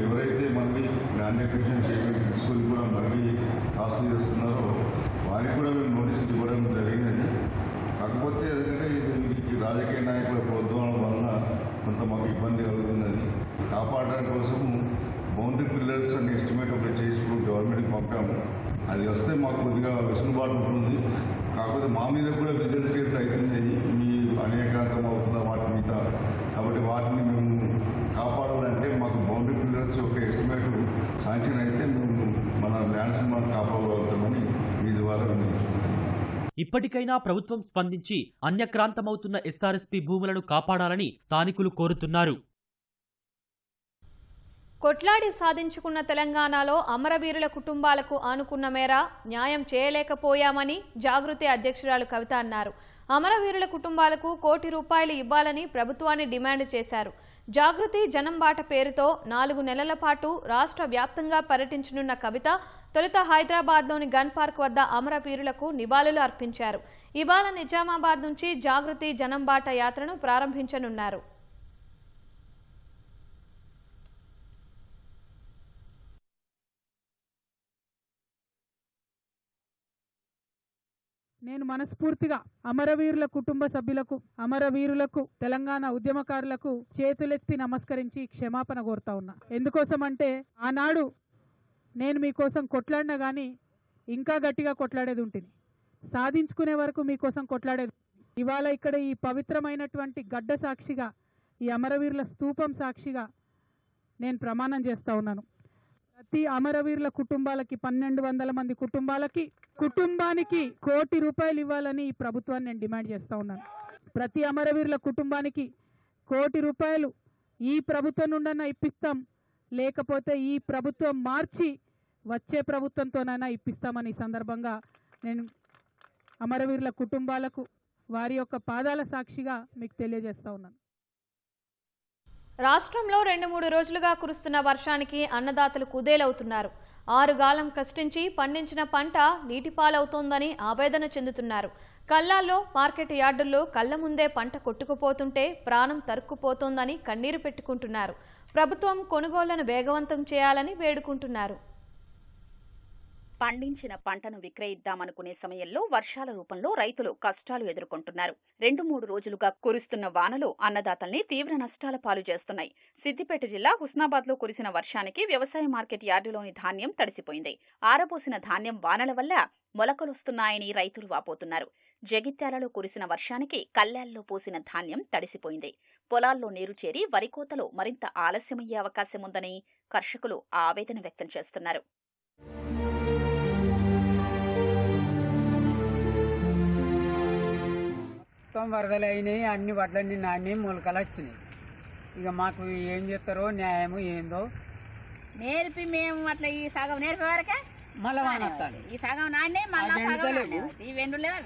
Speaker 18: ఎవరైతే మళ్ళీ ల్యాండ్ ఎక్విజిషన్ పేమెంట్ తీసుకొని కూడా మళ్ళీ ఆస్తి చేస్తున్నారో వారికి కూడా మేము నోటీసులు ఇవ్వడం జరిగినది. కాకపోతే ఎందుకంటే ఇది రాజకీయ నాయకుల ప్రోద్బలం వలన కొంత మాకు ఇబ్బంది కలుగుతున్నది. కాపాడడం కోసం బౌండరీ పిల్లర్స్ అని ఎస్టిమేట్ ఒకటి చేసి గవర్నమెంట్కి పంపి పంపాము. అది వస్తే మాకు కొద్దిగా వెసులుబాటు ఉంటుంది. కాకపోతే మా మీద కూడా విజిలెన్స్ కేసు అవుతుంది, మీ అనేకాంతం అవుతున్న వాటి మీద. కాబట్టి వాటిని మేము కాపాడాలంటే మాకు బౌండరీ క్లియరెన్స్ యొక్క ఎస్టిమేట్ శాంక్షన్ అయితే మేము మన ల్యాండ్స్ మనం కాపాడగలుగుతామని మీ ద్వారా
Speaker 13: ఇప్పటికైనా ప్రభుత్వం స్పందించి అన్యక్రాంతమవుతున్న ఎస్ఆర్ఎస్పీ భూములను కాపాడాలని స్థానికులు కోరుతున్నారు.
Speaker 1: కొట్లాడి సాధించుకున్న తెలంగాణలో అమరవీరుల కుటుంబాలకు ఆనుకున్న మేర న్యాయం చేయలేకపోయామని జాగృతి అధ్యక్షురాలు కవిత అన్నారు. అమరవీరుల కుటుంబాలకు ₹1 కోటి ఇవ్వాలని ప్రభుత్వాన్ని డిమాండ్ చేశారు. జాగృతి జనం బాట పేరుతో 4 నెలల పాటు రాష్ట్ర వ్యాప్తంగా పర్యటించనున్న కవిత తొలుత హైదరాబాద్లోని గన్ పార్క్ వద్ద అమరవీరులకు నివాళులు అర్పించారు. ఇవాళ నిజామాబాద్ నుంచి జాగృతి జనం బాట యాత్రను ప్రారంభించనున్నారు.
Speaker 19: నేను మనస్ఫూర్తిగా అమరవీరుల కుటుంబ సభ్యులకు, అమరవీరులకు, తెలంగాణ ఉద్యమకారులకు చేతులెత్తి నమస్కరించి క్షమాపణ కోరుతా ఉన్నా. ఎందుకోసమంటే ఆనాడు నేను మీకోసం కొట్లాడినా కానీ ఇంకా గట్టిగా కొట్లాడేది ఉంటుంది, సాధించుకునే వరకు మీకోసం కొట్లాడేది. ఇవాళ ఇక్కడ ఈ పవిత్రమైనటువంటి గడ్డ సాక్షిగా, ఈ అమరవీరుల స్తూపం సాక్షిగా నేను ప్రమాణం చేస్తూ ఉన్నాను. ప్రతి అమరవీరుల కుటుంబాలకి 1200 మంది కుటుంబానికి ₹1 కోటి ఇవ్వాలని ఈ ప్రభుత్వాన్ని నేను డిమాండ్ చేస్తూ ఉన్నాను. ప్రతి అమరవీరుల కుటుంబానికి ₹1 కోటి ఈ ప్రభుత్వం నుండన్నా ఇప్పిస్తాం, లేకపోతే ఈ ప్రభుత్వం మార్చి వచ్చే ప్రభుత్వంతోనైనా ఇప్పిస్తామని ఈ సందర్భంగా నేను అమరవీరుల కుటుంబాలకు వారి యొక్క పాదాల సాక్షిగా మీకు తెలియజేస్తా ఉన్నాను.
Speaker 1: రాష్ట్రంలో 2-3 రోజులుగా కురుస్తున్న వర్షానికి అన్నదాతలు కుదేలవుతున్నారు. 6 గాలం కష్టించి పండించిన పంట నీటిపాలవుతోందని ఆవేదన చెందుతున్నారు. కల్లాల్లో, మార్కెట్ యార్డుల్లో కళ్ల ముందే పంట కొట్టుకుపోతుంటే ప్రాణం తరుక్కుపోతోందని కన్నీరు పెట్టుకుంటున్నారు. ప్రభుత్వం కొనుగోళ్లను వేగవంతం చేయాలని వేడుకుంటున్నారు.
Speaker 20: పండించిన పంటను విక్రయిద్దామనుకునే సమయంలో వర్షాల రూపంలో రైతులు కష్టాలు ఎదుర్కొంటున్నారు. 2-3 రోజులుగా కురుస్తున్న వానలు అన్నదాతల్ని తీవ్ర నష్టాల పాలు చేస్తున్నాయి. సిద్దిపేట జిల్లా హుస్నాబాద్లో కురిసిన వర్షానికి వ్యవసాయ మార్కెట్ యార్డులోని ధాన్యం తడిసిపోయింది. ఆరబోసిన ధాన్యం వానల వల్ల మొలకలొస్తున్నాయని రైతులు వాపోతున్నారు. జగిత్యాలలో కురిసిన వర్షానికి కల్లాల్లో పోసిన ధాన్యం తడిసిపోయింది. పొలాల్లో నీరు చేరి వరి కోతలో మరింత ఆలస్యమయ్యే అవకాశం ఉందని కర్షకులు ఆవేదన వ్యక్తం చేస్తున్నారు.
Speaker 21: మొత్తం వరదలు అయినాయి, అన్ని వడ్లన్నీ నాని మొలకలు వచ్చినాయి. ఇక మాకు ఏం చేస్తారో న్యాయము ఏందో
Speaker 22: నేర్పి మేము అట్లా ఈ సగం నేర్పే వరకే
Speaker 21: మళ్ళా వానొత్తాలి.
Speaker 22: ఈ సగం నాన్నే మళ్ళీ ఈ వెండులేదా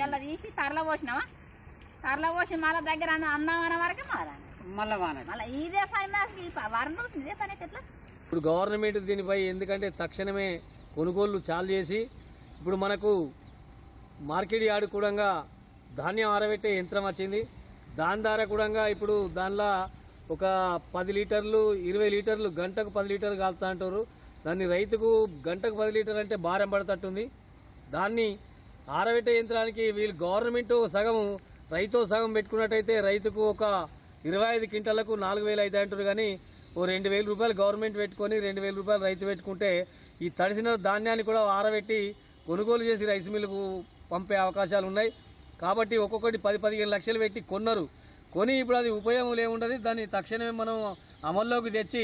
Speaker 22: ఇలా తీసి తరల పోసినావా, తరల పోసి మళ్ళీ దగ్గర అందామన్న వరకే
Speaker 21: మళ్ళా వాన
Speaker 22: మళ్ళీ ఇదే పని మాకు వారం రోజులు ఇదే పని అయితే ఎట్లా.
Speaker 14: ఇప్పుడు గవర్నమెంట్ దీనిపై ఎందుకంటే తక్షణమే కొనుగోళ్లు చాలు చేసి ఇప్పుడు మనకు మార్కెట్ యార్డు కూడా ధాన్యం ఆరబెట్టే యంత్రం వచ్చింది. దాని ద్వారా కూడా ఇప్పుడు దానిలో ఒక 10 లీటర్లు 20 లీటర్లు గంటకు 10 లీటర్లు కాలుతా అంటారు. దాన్ని రైతుకు గంటకు 10 లీటర్లు అంటే భారం పడతట్టుంది. దాన్ని ఆరబెట్టే యంత్రానికి వీళ్ళు గవర్నమెంట్ సగం రైతు సగం పెట్టుకున్నట్టయితే రైతుకు ఒక 25 క్వింటాలకు 4,000 అయితే అంటారు. కానీ ఓ ₹2,000 గవర్నమెంట్ పెట్టుకొని ₹2,000 రైతు పెట్టుకుంటే ఈ తడిసిన ధాన్యాన్ని కూడా ఆరబెట్టి కొనుగోలు చేసి రైస్ మిల్లుకు పంపే అవకాశాలు ఉన్నాయి. కాబట్టి ఒక్కొక్కటి 10-15 లక్షలు పెట్టి కొని ఇప్పుడు అది ఉపయోగం ఏముండదు. దాన్ని తక్షణమే మనం అమల్లోకి తెచ్చి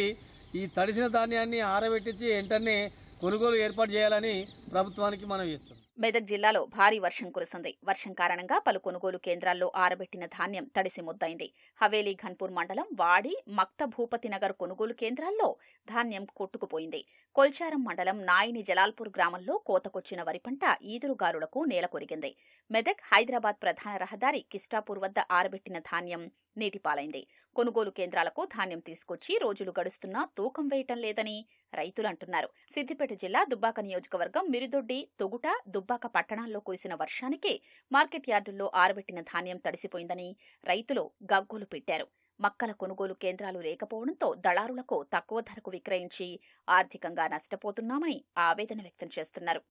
Speaker 14: ఈ తడిసిన ధాన్యాన్ని ఆరబెట్టించి వెంటనే కొనుగోలు ఏర్పాటు చేయాలని ప్రభుత్వానికి మనం చేస్తాం.
Speaker 20: మెదక్ జిల్లాలో భారీ వర్షం కురిసింది. వర్షం కారణంగా పలు కొనుగోలు కేంద్రాల్లో ఆరబెట్టిన ధాన్యం తడిసి ముద్దైంది. హవేలీ ఘన్పూర్ మండలం వాడి మక్త భూపతి నగర్ కొనుగోలు కేంద్రాల్లో ధాన్యం కొట్టుకుపోయింది. కొల్చారం మండలం నాయిని జలాల్పూర్ గ్రామంలో కోతకొచ్చిన వరి పంట ఈదురుగాలులకు నేలకొరిగింది. మెదక్ హైదరాబాద్ ప్రధాన రహదారి కిస్టాపూర్ వద్ద ఆరబెట్టిన ధాన్యం నీటిపాలైంది. కొనుగోలు కేంద్రాలకు ధాన్యం తీసుకొచ్చి రోజులు గడుస్తున్నా తూకం వేయటం లేదని రైతులు అంటున్నారు. సిద్దిపేట జిల్లా దుబ్బాక నియోజకవర్గం మిరుదొడ్డి, తొగుట, దుబ్బాక పట్టణాల్లో కురిసిన వర్షానికి మార్కెట్ యార్డుల్లో ఆరబెట్టిన ధాన్యం తడిసిపోయిందని రైతులు గగ్గోలు పెట్టారు. మక్కల కొనుగోలు కేంద్రాలు లేకపోవడంతో దళారులకు తక్కువ ధరకు విక్రయించి ఆర్థికంగా నష్టపోతున్నామని ఆవేదన వ్యక్తం చేస్తున్నారు.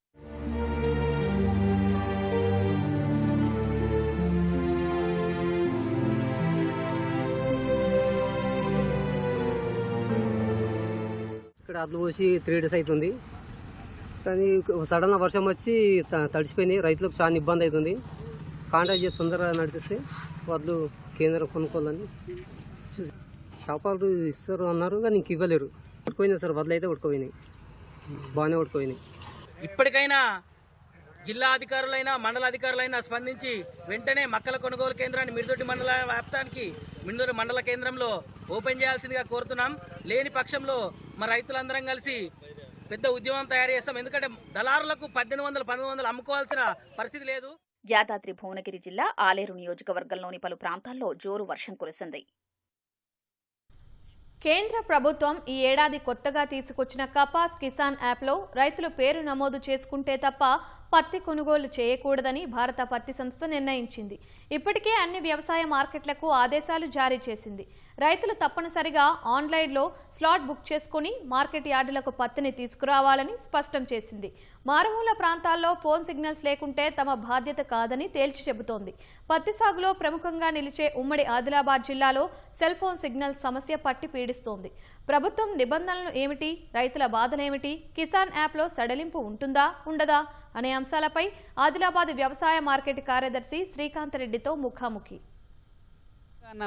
Speaker 23: ఇక్కడ అడ్లు పోసి 3 డేస్ అవుతుంది.
Speaker 2: కానీ సడన్ వర్షం వచ్చి తడిసిపోయినాయి. రైతులకు చాలా ఇబ్బంది అవుతుంది. కాంటాక్ట్ చేసి తొందరగా నడిపిస్తే వడ్లు కేంద్రం కొనుక్కోవాలని చూసి షాపాలు ఇస్తారు అన్నారు, కానీ ఇంక ఇవ్వలేరు. ఉట్టుకుపోయినాయి సార్, వడ్లు అయితే ఉట్టుకుపోయినాయి, బాగానే ఉట్టుకుపోయినాయి.
Speaker 3: ఇప్పటికైనా జిల్లా అధికారులైనా మండల అధికారులైనా స్పందించి వెంటనే మక్కల కొనుగోలు కేంద్రాన్ని మిరుదొడ్డి మండల వ్యాప్తానికి మిరుదొడ్డి మండల కేంద్రంలో ఓపెన్ చేయాల్సిందిగా కోరుతున్నాం. లేని పక్షంలో మా రైతులందరం కలిసి పెద్ద ఉద్యమం తయారు చేస్తాం. ఎందుకంటే దళారులకు 1800 అమ్ముకోవాల్సిన పరిస్థితి లేదు.
Speaker 20: యాదాద్రి భువనగిరి జిల్లా ఆలేరు నియోజకవర్గంలోని పలు ప్రాంతాల్లో జోరు వర్షం కురిసింది.
Speaker 1: కేంద్ర ప్రభుత్వం ఈ ఏడాది కొత్తగా తీసుకొచ్చిన కపాస్ కిసాన్ యాప్లో రైతులు పేరు నమోదు చేసుకుంటే తప్ప పత్తి కొనుగోలు చేయకూడదని భారత పత్తి సంస్థ నిర్ణయించింది. ఇప్పటికే అన్ని వ్యవసాయ మార్కెట్లకు ఆదేశాలు జారీ చేసింది. రైతులు తప్పనిసరిగా ఆన్లైన్లో స్లాట్ బుక్ చేసుకుని మార్కెట్ యార్డులకు పత్తిని తీసుకురావాలని స్పష్టం చేసింది. మారుమూల ప్రాంతాల్లో ఫోన్ సిగ్నల్స్ లేకుంటే తమ బాధ్యత కాదని తేల్చి చెబుతోంది. పత్తి సాగులో ప్రముఖంగా నిలిచే ఉమ్మడి ఆదిలాబాద్ జిల్లాలో సెల్ ఫోన్ సిగ్నల్స్ సమస్య పట్టి పీడిస్తోంది. ప్రభుత్వం నిబంధనలు ఏమిటి, రైతుల బాధలేమిటి, కిసాన్ యాప్లో సడలింపు ఉంటుందా ఉండదా అనే అంశాలపై ఆదిలాబాద్ వ్యవసాయ మార్కెట్ కార్యదర్శి శ్రీకాంత్ రెడ్డితో ముఖాముఖి.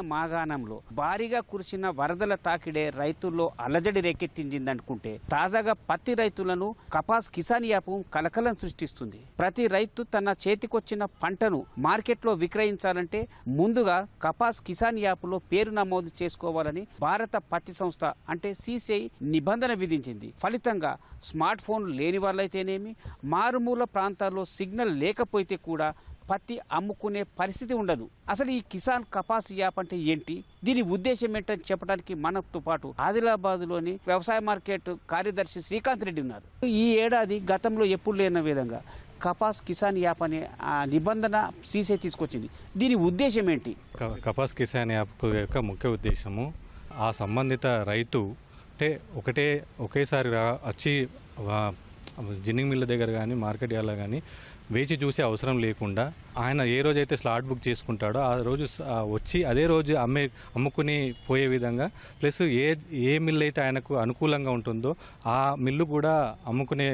Speaker 23: మాగాణంలో భారీగా కురిసిన వరదల తాకిడే రైతుల్లో అలజడి రేకెత్తించిందనుకుంటే తాజాగా పత్తి రైతులను కపాస్ కిసాన్ యాప్ కలకలం సృష్టిస్తుంది. ప్రతి రైతు తన చేతికొచ్చిన పంటను మార్కెట్లో విక్రయించాలంటే ముందుగా కపాస్ కిసాన్ యాప్లో పేరు నమోదు చేసుకోవాలని భారత పత్తి సంస్థ అంటే సిసిఐ నిబంధన విధించింది. ఫలితంగా స్మార్ట్ ఫోన్ లేని వాళ్ళైతేనేమి, మారుమూల ప్రాంతాల్లో సిగ్నల్ లేకపోతే కూడా పత్తి అమ్ముకునే పరిస్థితి ఉండదు. అసలు ఈ కిసాన్ కపాస్ యాప్ అంటే ఏంటి, దీని ఉద్దేశం ఏంటని చెప్పడానికి మనతో పాటు ఆదిలాబాద్లోని వ్యవసాయ మార్కెట్ కార్యదర్శి శ్రీకాంత్ రెడ్డి ఉన్నారు. ఈ ఏడాది గతంలో ఎప్పుడు లేని విధంగా కపాస్ కిసాన్ యాప్ అనే నిబంధన సీసీ తీసుకొచ్చింది. దీని ఉద్దేశం ఏంటి?
Speaker 24: కపాస్ కిసాన్ యాప్ యొక్క ముఖ్య ఉద్దేశము ఆ సంబంధిత రైతు అంటే ఒకేసారి వచ్చి జిన్నింగ్ మిల్ల దగ్గర కానీ మార్కెట్ యార్డ్లో కానీ వేచి చూసే అవసరం లేకుండా ఆయన ఏ రోజైతే స్లాట్ బుక్ చేసుకుంటాడో ఆ రోజు వచ్చి అదే రోజు అమ్ముకుని పోయే విధంగా, ప్లస్ ఏ మిల్లు అయితే ఆయనకు అనుకూలంగా ఉంటుందో ఆ మిల్లు కూడా అమ్ముకునే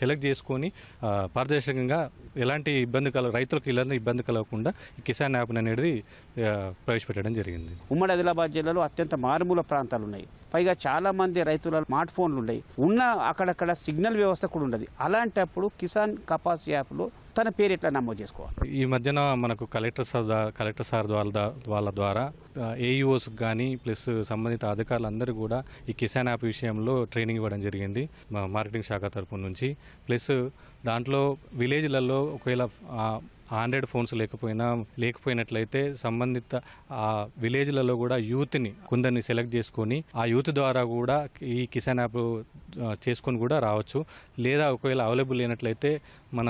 Speaker 24: సెలెక్ట్ చేసుకొని పారదర్శకంగా ఎలాంటి రైతులకు ఇలాంటి ఇబ్బంది కలగకుండా ఈ కిసాన్ యాప్ అనేది ప్రవేశపెట్టడం జరిగింది.
Speaker 23: ఉమ్మడి ఆదిలాబాద్ జిల్లాలో అత్యంత మారుమూల ప్రాంతాలు ఉన్నాయి. పైగా చాలా మంది రైతుల స్మార్ట్ ఫోన్లు ఉన్నాయి. అక్కడక్కడ సిగ్నల్ వ్యవస్థ కూడా ఉండదు. అలాంటప్పుడు కిసాన్ కపాస్ యాప్లో తన పేరు ఎట్లా నమోదు చేసుకోవాలి?
Speaker 24: ఈ మధ్యన మనకు కలెక్టర్ సార్ వాళ్ళ ద్వారా ఏఈఓస్ కానీ ప్లస్ సంబంధిత అధికారులందరూ కూడా ఈ కిసాన్ యాప్ విషయంలో ట్రైనింగ్ ఇవ్వడం జరిగింది మార్కెటింగ్ శాఖ తరపు నుంచి. ప్లస్ దాంట్లో విలేజ్లలో ఒకవేళ ఆండ్రాయిడ్ ఫోన్స్ లేకపోయినట్లయితే సంబంధిత విలేజ్లలో కూడా యూత్ని కొందరిని సెలెక్ట్ చేసుకొని ఆ యూత్ ద్వారా కూడా ఈ కిసాన్ యాప్ చేసుకొని కూడా రావచ్చు. లేదా ఒకవేళ అవైలబుల్ లేనట్లయితే మన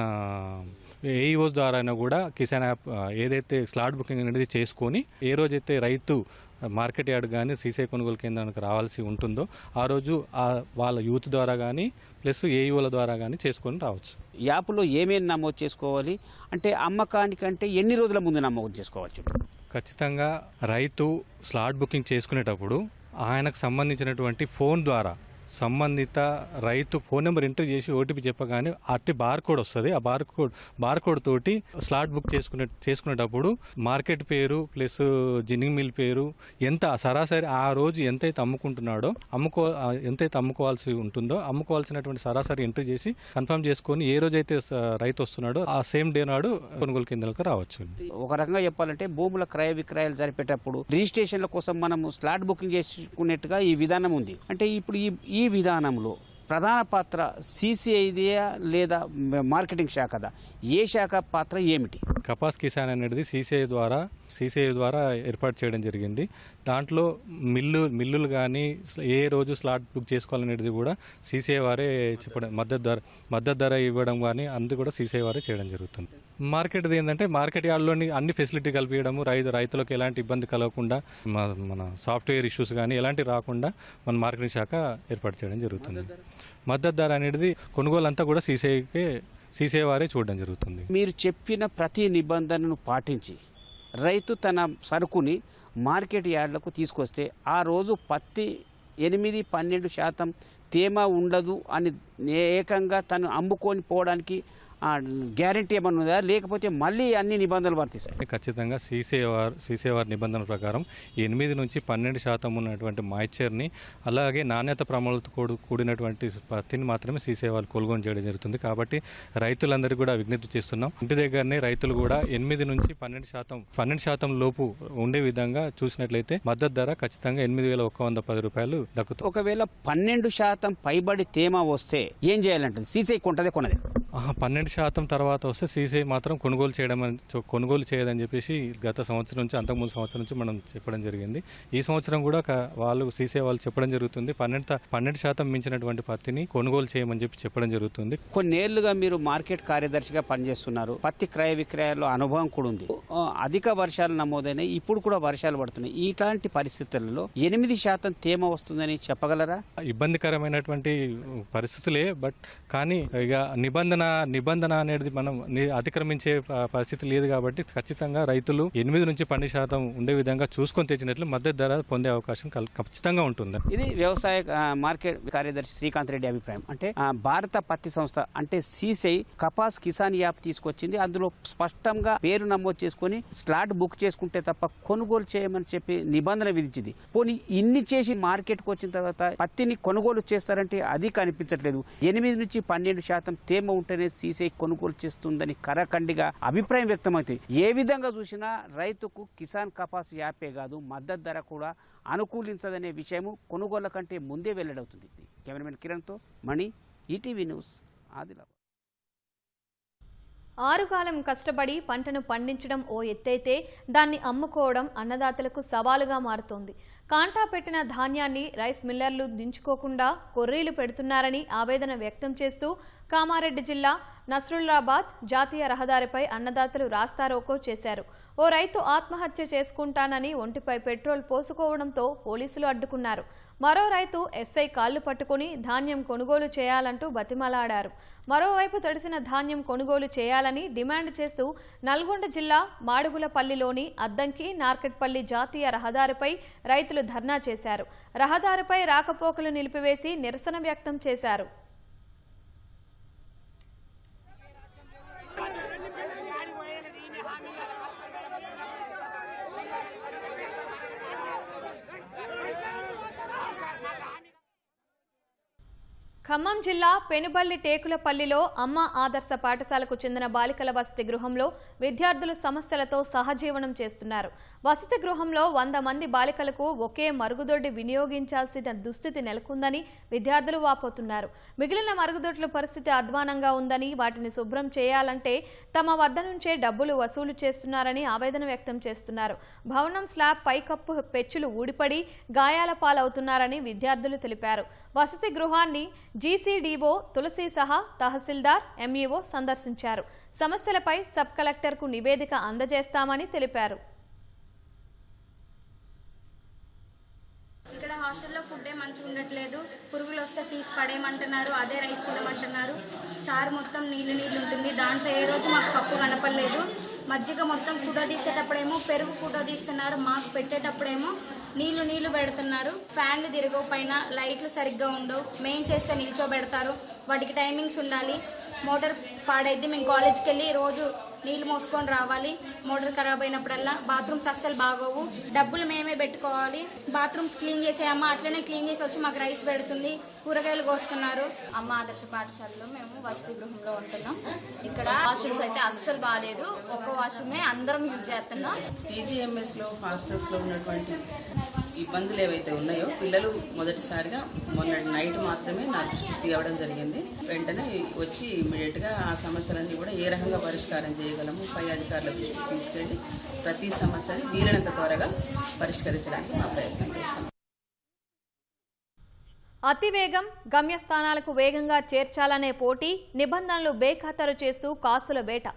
Speaker 24: ఏఈఓస్ ద్వారా కూడా కిసాన్ యాప్ ఏదైతే స్లాట్ బుకింగ్ అనేది చేసుకొని ఏ రోజైతే రైతు మార్కెట్ యార్డ్ కానీ సీసీ కొనుగోలు కేంద్రానికి రావాల్సి ఉంటుందో ఆ రోజు వాళ్ళ యూత్ ద్వారా కానీ ప్లస్ ఏఈఓల ద్వారా కానీ చేసుకొని రావచ్చు.
Speaker 23: యాప్లో ఏమేమి నమోదు చేసుకోవాలి అంటే అమ్మకానికంటే ఎన్ని రోజుల ముందు నమోదు చేసుకోవచ్చు?
Speaker 24: ఖచ్చితంగా రైతు స్లాట్ బుకింగ్ చేసుకునేటప్పుడు ఆయనకు సంబంధించినటువంటి ఫోన్ ద్వారా సంబంధిత రైతు ఫోన్ నెంబర్ ఎంటర్ చేసి ఓటీపీ చెప్పగానే అట్టి బార్కోడ్ వస్తుంది. ఆ బార్కోడ్ తోటి స్లాట్ బుక్ చేసుకునేటప్పుడు మార్కెట్ పేరు ప్లస్ జిన్నింగ్ మిల్ పేరు ఎంత సరాసరి ఆ రోజు ఎంతైతే అమ్ముకుంటున్నాడో ఎంతైతే అమ్ముకోవాల్సి ఉంటుందో అమ్ముకోవాల్సినటువంటి సరాసరి ఎంట్రీ చేసి కన్ఫర్మ్ చేసుకొని ఏ రోజైతే రైతు వస్తున్నాడో ఆ సేమ్ డే నాడు కొనుగోలు కేంద్రాలకు రావచ్చు.
Speaker 23: ఒక రకంగా చెప్పాలంటే భూముల క్రయ విక్రయాలు జరిపేటప్పుడు రిజిస్ట్రేషన్ల కోసం మనము స్లాట్ బుకింగ్ చేసుకునేట్టుగా ఈ విధానం ఉంది. అంటే ఇప్పుడు ఈ విధానంలో ప్రధాన పాత్ర సిసిఐదియా లేదా మార్కెటింగ్ శాఖదా? ఏ శాఖ పాత్ర ఏమిటి?
Speaker 24: కపాస్ కిసాన్ అనేది సిసిఐ ద్వారా ఏర్పాటు చేయడం జరిగింది. దాంట్లో మిల్లులు కానీ ఏ రోజు స్లాట్ బుక్ చేసుకోవాలనేది కూడా సిసిఐ వారే చెప్పడం, మద్దతు ధర ఇవ్వడం కానీ అందు కూడా సిసిఐ వారే చేయడం జరుగుతుంది. మార్కెట్ది ఏంటంటే మార్కెట్ యార్డ్లోని అన్ని ఫెసిలిటీ కల్పించడము, రైతులకు ఎలాంటి ఇబ్బంది కలగకుండా మన సాఫ్ట్వేర్ ఇష్యూస్ కానీ ఎలాంటివి రాకుండా మన మార్కెటింగ్ శాఖ ఏర్పాటు చేయడం జరుగుతుంది. మద్దతు ధర అనేది కొనుగోలు అంతా కూడా సిసిఐ వారే చూడడం జరుగుతుంది.
Speaker 23: మీరు చెప్పిన ప్రతి నిబంధనను పాటించి రైతు తన సరుకుని మార్కెట్ యార్డులకు తీసుకొస్తే ఆ రోజు పత్తి 8-12% తేమ ఉండదు అని ఏకంగా తను అమ్ముకొని పోవడానికి గ్యారెంటీ ఏమన్నా ఉందా, లేకపోతే మళ్ళీ అన్ని నిబంధనలు వర్తిస్తాయి?
Speaker 24: ఖచ్చితంగా సీసీఐఆర్ నిబంధనల ప్రకారం 8 నుంచి 12% ఉన్నటువంటి మాయిశ్చర్ని అలాగే నాణ్యత ప్రమాణాలతో కూడినటువంటి పత్తిని మాత్రమే సీసీఐఆర్ కొనుగోలు చేయడం జరుగుతుంది. కాబట్టి రైతులందరికీ కూడా విజ్ఞప్తి చేస్తున్నాం, ఇంటి దగ్గరనే రైతులు కూడా 8 నుంచి 12% లోపు ఉండే విధంగా చూసినట్లయితే మద్దతు ధర ఖచ్చితంగా 8,110 రూపాయలు దక్కుతుంది.
Speaker 23: ఒకవేళ 12% పైబడి తేమ వస్తే ఏం చేయాలంటే సీసీఐ కొన్నదే
Speaker 24: 12% తర్వాత వస్తే సీసీఐ మాత్రం కొనుగోలు చేయదని చెప్పేసి గత సంవత్సరం నుంచి అంతకుముందు సంవత్సరం నుంచి మనం చెప్పడం జరిగింది. ఈ సంవత్సరం కూడా సీసీఐ వాళ్ళు చెప్పడం జరుగుతుంది, 12% మించినటువంటి పత్తిని కొనుగోలు చేయమని చెప్పడం జరుగుతుంది.
Speaker 23: కొన్నేళ్లుగా మీరు మార్కెట్ కార్యదర్శిగా పనిచేస్తున్నారు, పత్తి క్రయ విక్రయాల్లో అనుభవం కూడా ఉంది. అధిక వర్షాలు నమోదైనాయి, ఇప్పుడు కూడా వర్షాలు పడుతున్నాయి. ఇట్లాంటి పరిస్థితులలో 8% తేమ వస్తుందని చెప్పగలరా?
Speaker 24: ఇబ్బందికరమైనటువంటి పరిస్థితులే, బట్ కానీ ఇక నిబంధన అనేది మనం అతిక్రమించే పరిస్థితి లేదు. కాబట్టి ఖచ్చితంగా రైతులు 8 నుంచి 12% ఉండే విధంగా చూసుకొని తెచ్చినట్లు మద్దతు ధర పొందే అవకాశం ఖచ్చితంగా ఉంటుంది.
Speaker 23: ఇది వ్యవసాయ మార్కెట్ కార్యదర్శి శ్రీకాంత్ రెడ్డి అభిప్రాయం. అంటే భారత పత్తి సంస్థ అంటే సీసీఐ కపాస్ కిసాన్ యాప్ తీసుకొచ్చింది. అందులో స్పష్టంగా పేరు నమోదు చేసుకుని స్లాట్ బుక్ చేసుకుంటే తప్ప కొనుగోలు చేయమని చెప్పి నిబంధన విధించింది. పోనీ ఇన్ని చేసి మార్కెట్కి వచ్చిన తర్వాత పత్తిని కొనుగోలు చేస్తారంటే అది కనిపించట్లేదు. 8 నుంచి 12% తేమ ఉంటేనే సీసీఐ కొనుగోలు చేస్తుందని కరకండిగా అభిప్రాయం వ్యక్తమవుతుంది. ఏ విధంగా చూసినా రైతుకు కిసాన్ కపాస్ యాపే కాదు మద్దతు ధర కూడా అనుకూలించదనే విషయము కొనుగోళ్ల కంటే ముందే వెల్లడవుతుంది. కెమెరామెన్ కిరణ్తో మణి, ఈటీవీ న్యూస్, ఆదిలాబాద్.
Speaker 1: 6 కాలం కష్టపడి పంటను పండించడం ఓ ఎత్తైతే దాన్ని అమ్ముకోవడం అన్నదాతలకు సవాలుగా మారుతోంది. కాంటా పెట్టిన ధాన్యాన్ని రైస్ మిల్లర్లు దించుకోకుండా కొర్రీలు పెడుతున్నారని ఆవేదన వ్యక్తం చేస్తూ కామారెడ్డి జిల్లా నస్రుల్లాబాద్ జాతీయ రహదారిపై అన్నదాతలు రాస్తారోకో చేశారు. ఓ రైతు ఆత్మహత్య చేసుకుంటానని ఒంటిపై పెట్రోల్ పోసుకోవడంతో పోలీసులు అడ్డుకున్నారు. మరో రైతు ఎస్ఐ కాళ్లు పట్టుకుని ధాన్యం కొనుగోలు చేయాలంటూ బతిమలాడారు. మరోవైపు తడిసిన ధాన్యం కొనుగోలు చేయాలని డిమాండ్ చేస్తూ నల్గొండ జిల్లా మాడుగులపల్లిలోని అద్దంకి నార్కెట్పల్లి జాతీయ రహదారిపై రైతులు ధర్నా చేశారు. రహదారిపై రాకపోకలు నిలిపివేసి నిరసన వ్యక్తం చేశారు. ఖమ్మం జిల్లా పెనుబల్లి టేకులపల్లిలో అమ్మ ఆదర్శ పాఠశాలకు చెందిన బాలికల వసతి గృహంలో విద్యార్థులు సమస్యలతో సహజీవనం చేస్తున్నారు. వసతి గృహంలో 100 మంది బాలికలకు ఒకే మరుగుదొడ్డి వినియోగించాల్సిన దుస్థితి నెలకొందని విద్యార్థులు వాపోతున్నారు. మిగిలిన మరుగుదొడ్ల పరిస్థితి అధ్వానంగా ఉందని, వాటిని శుభ్రం చేయాలంటే తమ వద్ద నుంచే డబ్బులు వసూలు చేస్తున్నారని ఆవేదన వ్యక్తం చేస్తున్నారు. భవనం స్లాబ్ పైకప్పు పెచ్చులు ఊడిపడి గాయాల పాలవుతున్నారని విద్యార్థులు తెలిపారు. వసతి గృహాన్ని జీసీడీఓ తులసి సహా తహసీల్దార్, ఎంఈఓ సందర్శించారు. సమస్యలపై సబ్ కలెక్టర్కు నివేదిక అందజేస్తామని తెలిపారు.
Speaker 4: ఇక్కడ హాస్టల్లో ఫుడ్ మంచిగా ఉండట్లేదు, పురుగులు వస్తే తీసి పడేయమంటున్నారు, అదే రైస్ తినమంటున్నారు. చారు మొత్తం నీళ్ళు ఉంటుంది, దాంట్లో ఏ రోజు మాకు పప్పు కనపడలేదు. మజ్జిగ మొత్తం ఫోటో తీసేటప్పుడేమో పెరుగు ఫోటో తీస్తున్నారు, మాకు పెట్టేటప్పుడేమో నీళ్లు పెడుతున్నారు. ఫ్యాన్లు తిరగవు, పైన లైట్లు సరిగ్గా ఉండవు, మెయిన్ చేస్తే నిల్చోబెడతారు, వాటికి టైమింగ్స్ ఉండాలి. మోటార్ పాడైద్ది, మేము కాలేజ్కి వెళ్ళి రోజు నీళ్లు మోసుకొని రావాలి. మోటార్ ఖరాబ్ అయినప్పుడల్లా బాత్రూమ్స్ అస్సలు బాగోవు, డబ్బులు మేమే పెట్టుకోవాలి. బాత్రూమ్స్ క్లీన్ చేసేయమ్మా, అట్లనే క్లీన్ చేసి వచ్చి మాకు రైస్ పెడుతుంది, కూరగాయలు కోస్తున్నారు.
Speaker 5: అమ్మ ఆదర్శ పాఠశాలలో మేము వసతి గృహంలో ఉంటున్నాం. ఇక్కడ వాష్రూమ్స్ అయితే అస్సలు బాగాలేదు, ఒక్క వాష్రూమే అందరం యూజ్ చేస్తున్నాం.
Speaker 6: టీజీఎంఎస్లో హాస్టల్స్లో ఉన్నటువంటి ఇబ్బందులు ఏవైతే ఉన్నాయో పిల్లలు మొదటిసారిగా మొన్న నైట్ మాత్రమే నా దృష్టికి తేవడం జరిగింది. వెంటనే వచ్చి ఇమీడియట్గా ఆ సమస్యలన్నీ కూడా ఏ రకంగా పరిష్కారం చేయగలము పై అధికారుల దృష్టికి తీసుకెళ్లి ప్రతి సమస్యని వీలైనంత త్వరగా పరిష్కరించడానికి మా ప్రయత్నం చేస్తాం.
Speaker 1: అతివేగం, గమ్యస్థానాలకు వేగంగా చేర్చాలనే పోటీ, నిబంధనలు బేఖాతరు చేస్తూ కాసుల వేట,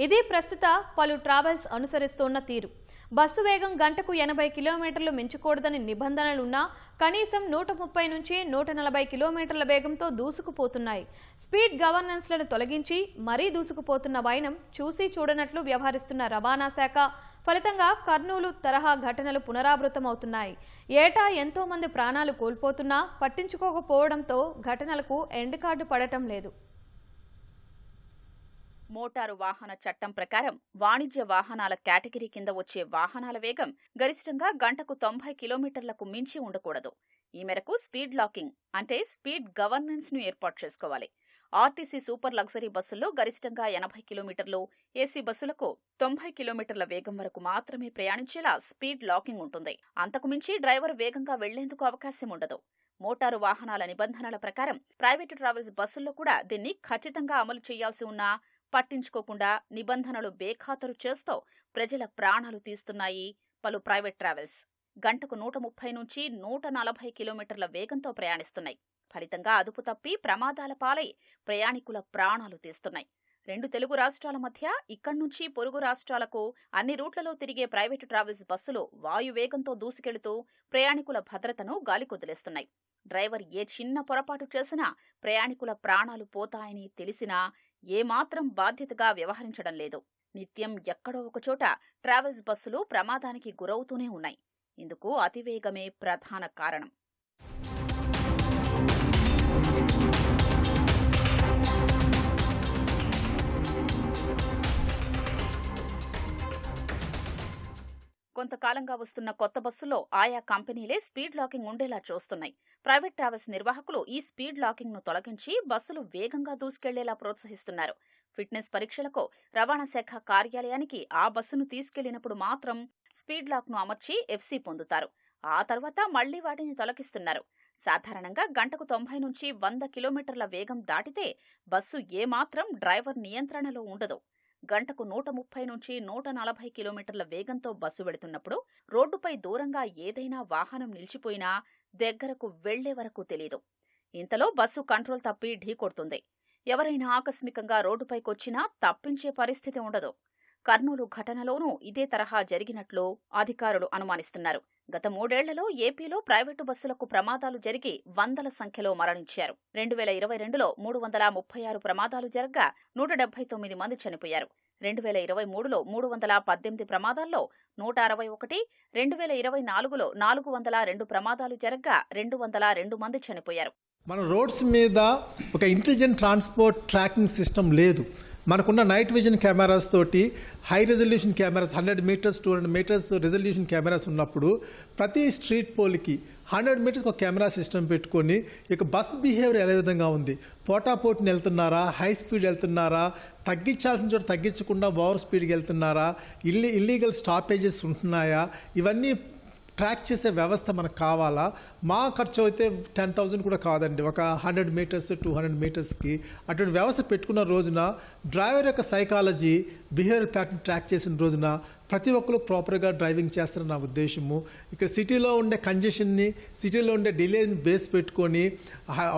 Speaker 1: ఇది ప్రస్తుత పలు ట్రావెల్స్ అనుసరిస్తున్న తీరు. బస్సు వేగం గంటకు 80 కిలోమీటర్లు మించకూడదని నిబంధనలున్నా కనీసం 130 నుంచి 140 కిలోమీటర్ల వేగంతో దూసుకుపోతున్నాయి. స్పీడ్ గవర్నెన్స్లను తొలగించి మరీ దూసుకుపోతున్న వైనం చూసి చూడనట్లు వ్యవహరిస్తున్న రవాణా శాఖ ఫలితంగా కర్నూలు తరహా ఘటనలు పునరావృతమవుతున్నాయి. ఏటా ఎంతో మంది ప్రాణాలు కోల్పోతున్నా పట్టించుకోకపోవడంతో ఘటనలకు ఎండ్ కార్డు పడటం లేదు.
Speaker 20: మోటారు వాహన చట్టం ప్రకారం వాణిజ్య వాహనాల కేటగిరీ కింద వచ్చే వాహనాల వేగం గరిష్టంగా గంటకు 90 కిలోమీటర్లకు మించి ఉండకూడదు. ఈ మేరకు స్పీడ్ లాకింగ్ అంటే స్పీడ్ గవర్నెన్స్ ను ఏర్పాటు చేసుకోవాలి. ఆర్టీసీ సూపర్ లగ్జరీ బస్సుల్లో గరిష్టంగా 80 కిలోమీటర్లు, ఏసీ బస్సులకు 90 కిలోమీటర్ల వేగం వరకు మాత్రమే ప్రయాణించేలా స్పీడ్ లాకింగ్ ఉంటుంది. అంతకుమించి డ్రైవర్ వేగంగా వెళ్లేందుకు అవకాశం ఉండదు. మోటారు వాహనాల నిబంధనల ప్రకారం ప్రైవేటు ట్రావెల్స్ బస్సుల్లో కూడా దీన్ని ఖచ్చితంగా అమలు చేయాల్సి ఉన్నా పట్టించుకోకుండా నిబంధనలు బేఖాతరు చేస్తూ ప్రజల ప్రాణాలు తీస్తున్నాయి పలు ప్రైవేట్ ట్రావెల్స్. గంటకు 130 నుంచి 140 కిలోమీటర్ల వేగంతో ప్రయాణిస్తున్నాయి. ఫలితంగా అదుపు తప్పి ప్రమాదాల పాలై ప్రయాణికుల ప్రాణాలు తీస్తున్నాయి. 2 తెలుగు రాష్ట్రాల మధ్య ఇక్కడి నుంచి పొరుగు రాష్ట్రాలకు అన్ని రూట్లలో తిరిగే ప్రైవేటు ట్రావెల్స్ బస్సులు వాయువేగంతో దూసుకెళుతూ ప్రయాణికుల భద్రతను గాలికొదిలేస్తున్నాయి. డ్రైవర్ ఏ చిన్న పొరపాటు చేసినా ప్రయాణికుల ప్రాణాలు పోతాయని తెలిసినా ఏమాత్రం బాధ్యతగా వ్యవహరించడం లేదు. నిత్యం ఎక్కడో ఒకచోట ట్రావెల్స్ బస్సులు ప్రమాదానికి గురవుతూనే ఉన్నాయి. ఇందుకు అతివేగమే ప్రధాన కారణం. కొంతకాలంగా వస్తున్న కొత్త బస్సులో ఆయా కంపెనీలే స్పీడ్ లాకింగ్ ఉండేలా చూస్తున్నాయి. ప్రైవేట్ ట్రావెల్స్ నిర్వాహకులు ఈ స్పీడ్ లాకింగ్ ను తొలగించి బస్సులు వేగంగా దూసుకెళ్లేలా ప్రోత్సహిస్తున్నారు. ఫిట్నెస్ పరీక్షలకు రవాణా శాఖ కార్యాలయానికి ఆ బస్సును తీసుకెళ్లినప్పుడు మాత్రం స్పీడ్ లాక్ ను అమర్చి ఎఫ్సీ పొందుతారు. ఆ తర్వాత మళ్లీ వాటిని తొలగిస్తున్నారు. సాధారణంగా గంటకు 90 నుంచి 100 కిలోమీటర్ల వేగం దాటితే బస్సు ఏమాత్రం డ్రైవర్ నియంత్రణలో ఉండదు. గంటకు 130 నుంచి 140 కిలోమీటర్ల వేగంతో బస్సు వెళుతున్నప్పుడు రోడ్డుపై దూరంగా ఏదైనా వాహనం నిలిచిపోయినా దగ్గరకు వెళ్లే వరకు తెలియదు. ఇంతలో బస్సు కంట్రోల్ తప్పి ఢీకొడుతుంది. ఎవరైనా ఆకస్మికంగా రోడ్డుపైకొచ్చినా తప్పించే పరిస్థితి ఉండదు. కర్నూలు ఘటనలోనూ ఇదే తరహా జరిగినట్లు అధికారులు అనుమానిస్తున్నారు. గత 3 ఏళ్లలో ఏపీలో ప్రైవేటు బస్సులకు ప్రమాదాలు జరిగి వందల సంఖ్యలో మరణించారు. 2022లో 336 ప్రమాదాలు జరగ్గా 179 మంది చనిపోయారు. 2023లో 318 ప్రమాదాల్లో 161, 2024లో 402 ప్రమాదాలు జరగ్గా 202 మంది చనిపోయారు.
Speaker 7: మన రోడ్స్ మీద ఒక ఇంటెలిజెంట్ ట్రాన్స్పోర్ట్ ట్రాకింగ్ సిస్టమ్ లేదు. మనకున్న నైట్ విజన్ కెమెరాస్ తోటి high resolution cameras 100 metres 200 metres resolution cameras ఉన్నప్పుడు ప్రతి స్ట్రీట్ పోల్కి 100 మీటర్స్కి ఒక కెమెరా సిస్టమ్ పెట్టుకొని ఇక బస్ బిహేవియర్ ఎలా విధంగా ఉంది, పోటాపోటీని వెళ్తున్నారా, హై స్పీడ్ వెళ్తున్నారా, తగ్గించాల్సిన చోట తగ్గించకుండా ఓవర్ స్పీడ్కి వెళ్తున్నారా, ఇల్లీగల్ స్టాపేజెస్ ఉంటున్నాయా, ఇవన్నీ ట్రాక్ చేసే వ్యవస్థ మనకు కావాలా. మా ఖర్చు అయితే 10,000 కూడా కాదండి. ఒక 100 మీటర్స్ 200 మీటర్స్కి అటువంటి వ్యవస్థ పెట్టుకున్న రోజున డ్రైవర్ యొక్క సైకాలజీ బిహేవియర్ ప్యాటర్న్ ట్రాక్ చేసిన రోజున ప్రతి ఒక్కరు ప్రాపర్గా డ్రైవింగ్ చేస్తారని నా ఉద్దేశము. ఇక్కడ సిటీలో ఉండే కంజెషన్ని, సిటీలో ఉండే డిలేని బేస్ పెట్టుకొని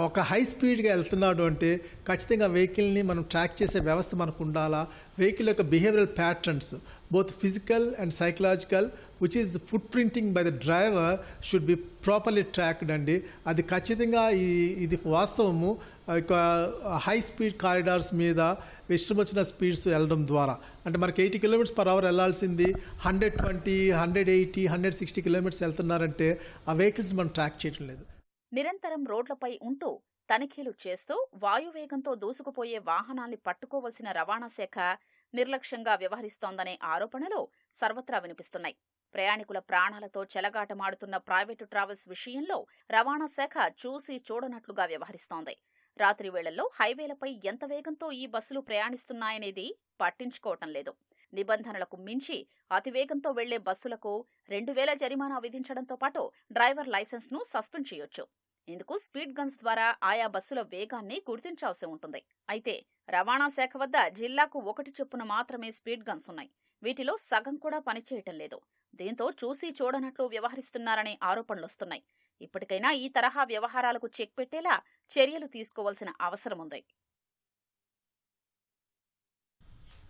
Speaker 7: ఒక హై స్పీడ్గా వెళ్తున్నాడు అంటే ఖచ్చితంగా వెహికల్ని మనం ట్రాక్ చేసే వ్యవస్థ మనకు ఉండాలా. వెహికల్ యొక్క behavioural patterns both physical and psychological which is footprinting by the driver should be properly tracked అండి. అది ఖచ్చితంగా ఇది వాస్తవము. హై స్పీడ్ కారిడార్స్ మీద ఇష్టం వచ్చిన స్పీడ్స్ వెళ్ళడం ద్వారా అంటే మనకి 80 km/h వెళ్ళాల్సింది 120, 180, 160 కిలోమీటర్స్ వెళ్తున్నారంటే ఆ వెహికల్స్ మనం ట్రాక్ చేయడం లేదు.
Speaker 20: నిరంతరం రోడ్లపై ఉంటూ తనిఖీలు చేస్తూ వాయువేగంతో దూసుకుపోయే వాహనాల్ని పట్టుకోవలసిన రవాణా శాఖ నిర్లక్ష్యంగా వ్యవహరిస్తోందనే ఆరోపణలు సర్వత్రా వినిపిస్తున్నాయి. ప్రయాణికుల ప్రాణాలతో చెలగాటమాడుతున్న ప్రైవేటు ట్రావెల్స్ విషయంలో రవాణా శాఖ చూసి చూడనట్లుగా వ్యవహరిస్తోంది. రాత్రి వేళల్లో హైవేలపై ఎంత వేగంతో ఈ బస్సులు ప్రయాణిస్తున్నాయనేది పట్టించుకోవటం లేదు. నిబంధనలకు మించి అతివేగంతో వెళ్లే బస్సులకు 2,000 జరిమానా విధించడంతో పాటు డ్రైవర్ లైసెన్స్ ను సస్పెండ్ చేయొచ్చు. ఇందుకు స్పీడ్ గన్స్ ద్వారా ఆయా బస్సుల వేగాన్ని గుర్తించాల్సి ఉంటుంది. అయితే రవాణా శాఖ వద్ద జిల్లాకు 1 చొప్పున మాత్రమే స్పీడ్ గన్స్ ఉన్నాయి. వీటిలో సగం కూడా పనిచేయటం లేదు. దీంతో చూసి చూడనట్లు వ్యవహరిస్తున్నారనే ఆరోపణలొస్తున్నాయి. ఇప్పటికైనా ఈ తరహా వ్యవహారాలకు చెక్ పెట్టేలా చర్యలు తీసుకోవాల్సిన అవసరం ఉంది.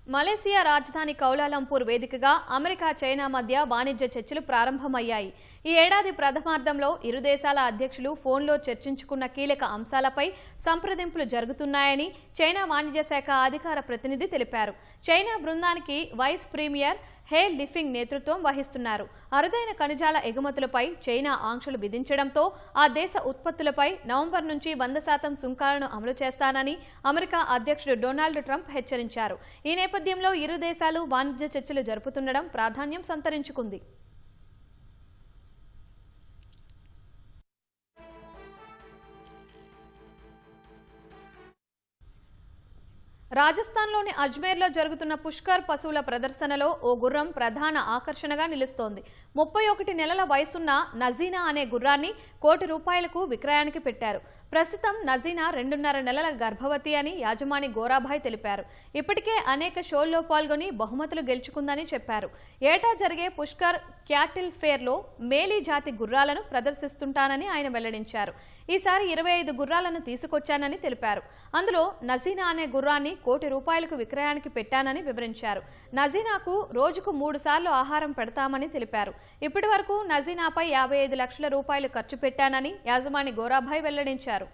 Speaker 1: మలేసియా రాజధాని కౌలాలంపూర్ వేదికగా అమెరికా చైనా మధ్య వాణిజ్య చర్చలు ప్రారంభమయ్యాయి. ఈ ఏడాది ప్రథమార్థంలో ఇరు దేశాల అధ్యక్షులు ఫోన్లో చర్చించుకున్న కీలక అంశాలపై సంప్రదింపులు జరుగుతున్నాయని చైనా వాణిజ్య శాఖ అధికార ప్రతినిధి తెలిపారు. చైనా బృందానికి వైస్ ప్రీమియర్ హే లిఫింగ్ నేతృత్వం వహిస్తున్నారు. అరుదైన ఖనిజాల ఎగుమతులపై చైనా ఆంక్షలు విధించడంతో ఆ దేశ ఉత్పత్తులపై నవంబర్ నుంచి 100% సుంకాలను అమలు చేస్తానని అమెరికా అధ్యక్షుడు డొనాల్డ్ ట్రంప్ హెచ్చరించారు. ఈ నేపథ్యంలో ఇరు దేశాలు వాణిజ్య చర్చలు జరుపుతుండడం ప్రాధాన్యం సంతరించుకుంది. రాజస్థాన్లోని అజ్మేర్లో జరుగుతున్న పుష్కర్ పశువుల ప్రదర్శనలో ఓ గుర్రం ప్రధాన ఆకర్షణగా నిలుస్తోంది. 31 నెలల వయసున్న నజీనా అనే గుర్రాన్ని ₹1,00,00,000కు విక్రయానికి పెట్టారు. ప్రస్తుతం నజీనా 2.5 నెలల గర్భవతి అని యాజమాని గోరాభాయ్ తెలిపారు. ఇప్పటికే అనేక షోల్లో పాల్గొని బహుమతులు గెలుచుకుందని చెప్పారు. ఏటా జరిగే పుష్కర్ క్యాటిల్ ఫేర్లో మేలీ జాతి గుర్రాలను ప్రదర్శిస్తుంటానని ఆయన వెల్లడించారు. ఈసారి 25 గుర్రాలను తీసుకొచ్చానని తెలిపారు. అందులో నజీనా అనే గుర్రాన్ని ₹1,00,00,000కు విక్రయానికి పెట్టానని వివరించారు. నజీనాకు రోజుకు 3 సార్లు ఆహారం పెడతామని తెలిపారు. ఇప్పటి వరకు నజీనాపై ₹55 లక్షల ఖర్చు పెట్టానని యాజమాని గోరాభాయ్ వెల్లడించారు.